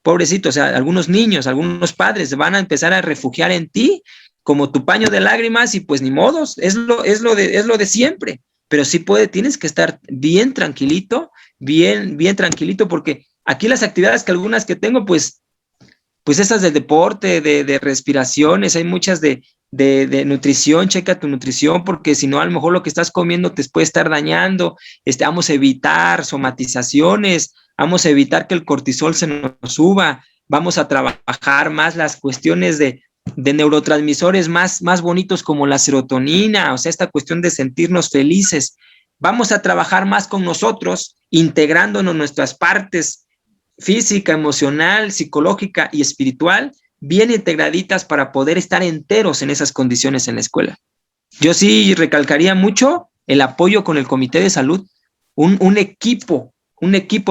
Speaker 2: Pobrecito, o sea, algunos niños, algunos padres van a empezar a refugiar en ti como tu paño de lágrimas y pues ni modos, es lo de siempre. Pero sí tienes que estar bien tranquilito, bien tranquilito, porque aquí las actividades que algunas que tengo, pues esas del deporte, de respiraciones, hay muchas de nutrición, checa tu nutrición, porque si no, a lo mejor lo que estás comiendo te puede estar dañando, vamos a evitar somatizaciones, vamos a evitar que el cortisol se nos suba, vamos a trabajar más las cuestiones de neurotransmisores más bonitos como la serotonina, o sea, esta cuestión de sentirnos felices. Vamos a trabajar más con nosotros, integrándonos nuestras partes física, emocional, psicológica y espiritual, bien integraditas para poder estar enteros en esas condiciones en la escuela. Yo sí recalcaría mucho el apoyo con el Comité de Salud, un equipo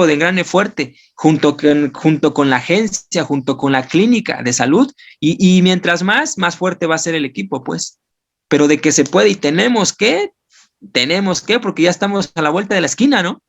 Speaker 2: de engrane fuerte, junto con la agencia, junto con la clínica de salud, y mientras más fuerte va a ser el equipo, pues. Pero de que se puede y tenemos que, porque ya estamos a la vuelta de la esquina, ¿no?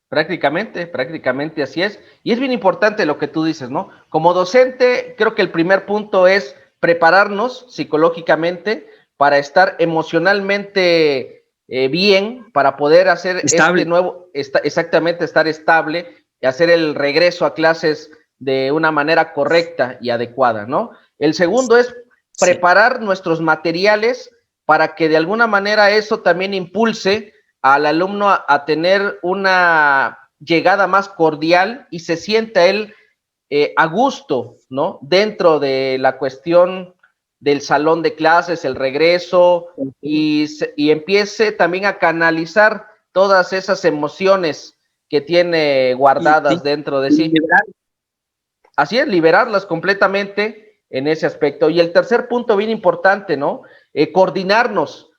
Speaker 1: Prácticamente así es. Y es bien importante lo que tú dices, ¿no? Como docente, creo que el primer punto es prepararnos psicológicamente para estar emocionalmente bien, para poder hacer
Speaker 2: estable.
Speaker 1: exactamente, estar estable y hacer el regreso a clases de una manera correcta y adecuada, ¿no? El segundo es preparar nuestros materiales para que de alguna manera eso también impulse al alumno a tener una llegada más cordial y se sienta él a gusto, ¿no? Dentro de la cuestión del salón de clases, el regreso, y empiece también a canalizar todas esas emociones que tiene guardadas dentro de sí. Así es, liberarlas completamente en ese aspecto. Y el tercer punto bien importante, ¿no? Coordinarnos,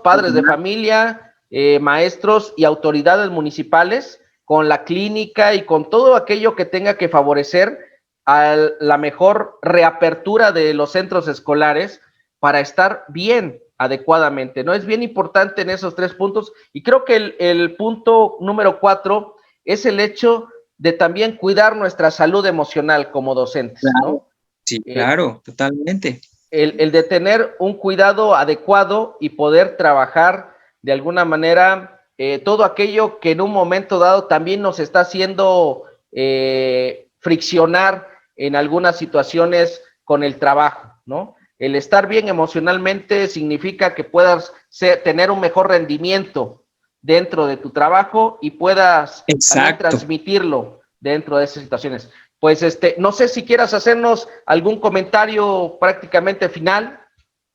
Speaker 1: padres de familia, maestros y autoridades municipales con la clínica y con todo aquello que tenga que favorecer a la mejor reapertura de los centros escolares para estar bien adecuadamente, ¿no? Es bien importante en esos tres puntos, y creo que el punto número 4 es el hecho de también cuidar nuestra salud emocional como docentes,
Speaker 2: claro,
Speaker 1: ¿no?
Speaker 2: Sí, claro, totalmente.
Speaker 1: El de tener un cuidado adecuado y poder trabajar de alguna manera todo aquello que en un momento dado también nos está haciendo friccionar en algunas situaciones con el trabajo, ¿no? El estar bien emocionalmente significa que puedas tener un mejor rendimiento dentro de tu trabajo y puedas también transmitirlo dentro de esas situaciones. Pues no sé si quieras hacernos algún comentario prácticamente final,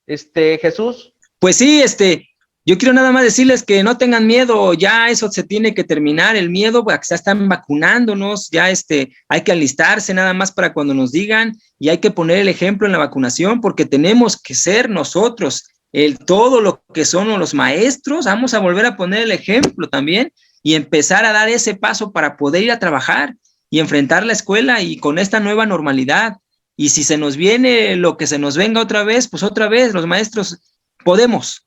Speaker 1: Jesús.
Speaker 2: Pues sí, yo quiero nada más decirles que no tengan miedo, ya eso se tiene que terminar, el miedo, pues ya están vacunándonos, ya hay que alistarse nada más para cuando nos digan, y hay que poner el ejemplo en la vacunación, porque tenemos que ser nosotros, todo lo que son los maestros, vamos a volver a poner el ejemplo también, y empezar a dar ese paso para poder ir a trabajar y enfrentar la escuela y con esta nueva normalidad. Y si se nos viene lo que se nos venga otra vez, pues otra vez los maestros podemos.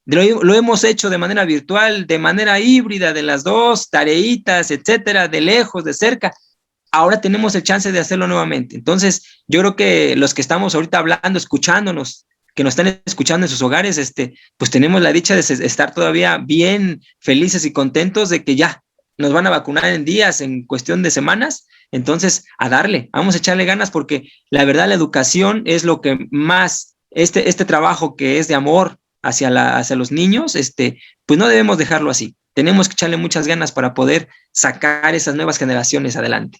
Speaker 2: Lo hemos hecho de manera virtual, de manera híbrida, de las dos, tareitas, etcétera, de lejos, de cerca. Ahora tenemos el chance de hacerlo nuevamente. Entonces, yo creo que los que estamos ahorita hablando, escuchándonos, que nos están escuchando en sus hogares, pues tenemos la dicha de estar todavía bien felices y contentos de que ya nos van a vacunar en días, en cuestión de semanas. Entonces, a darle, vamos a echarle ganas, porque la verdad la educación es lo que más, este trabajo que es de amor hacia los niños, pues no debemos dejarlo así. Tenemos que echarle muchas ganas para poder sacar esas nuevas generaciones adelante.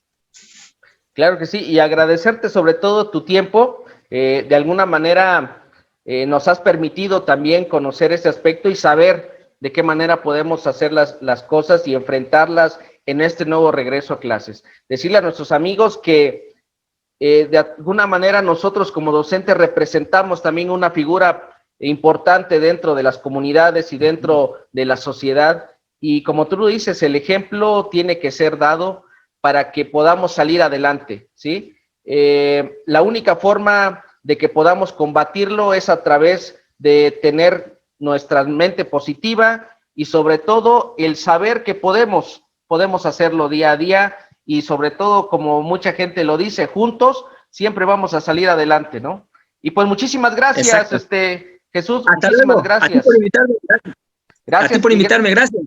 Speaker 1: Claro que sí, y agradecerte sobre todo tu tiempo. De alguna manera nos has permitido también conocer ese aspecto y saber de qué manera podemos hacer las cosas y enfrentarlas en este nuevo regreso a clases. Decirle a nuestros amigos que de alguna manera nosotros como docentes representamos también una figura importante dentro de las comunidades y dentro de la sociedad, y como tú lo dices, el ejemplo tiene que ser dado para que podamos salir adelante, ¿sí? La única forma de que podamos combatirlo es a través de tener nuestra mente positiva y sobre todo el saber que podemos hacerlo día a día, y sobre todo, como mucha gente lo dice, juntos siempre vamos a salir adelante, ¿no? Y pues muchísimas gracias, Jesús,
Speaker 2: hasta
Speaker 1: muchísimas
Speaker 2: luego.
Speaker 1: gracias.
Speaker 2: A ti por invitarme, gracias.
Speaker 1: Gracias.
Speaker 2: A ti por invitarme, gracias.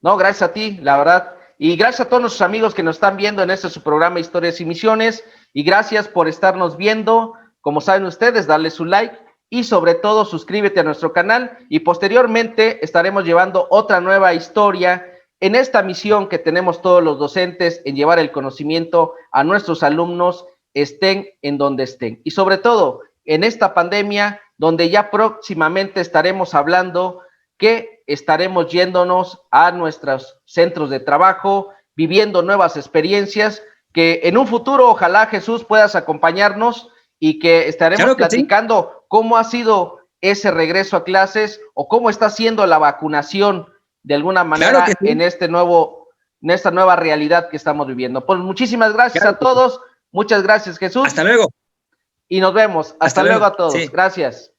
Speaker 1: No, gracias a ti, la verdad. Y gracias a todos nuestros amigos que nos están viendo en este su programa Historias y Misiones. Y gracias por estarnos viendo. Como saben ustedes, darle su like y sobre todo suscríbete a nuestro canal. Y posteriormente estaremos llevando otra nueva historia en esta misión que tenemos todos los docentes en llevar el conocimiento a nuestros alumnos, estén en donde estén. Y sobre todo en esta pandemia, donde ya próximamente estaremos hablando que estaremos yéndonos a nuestros centros de trabajo, viviendo nuevas experiencias, que en un futuro ojalá, Jesús, puedas acompañarnos y que estaremos platicando sí, cómo ha sido ese regreso a clases o cómo está siendo la vacunación de alguna manera sí, en esta nueva realidad que estamos viviendo. Pues muchísimas gracias a todos, muchas gracias, Jesús.
Speaker 2: Hasta luego.
Speaker 1: Y nos vemos. Hasta luego a todos. Sí. Gracias.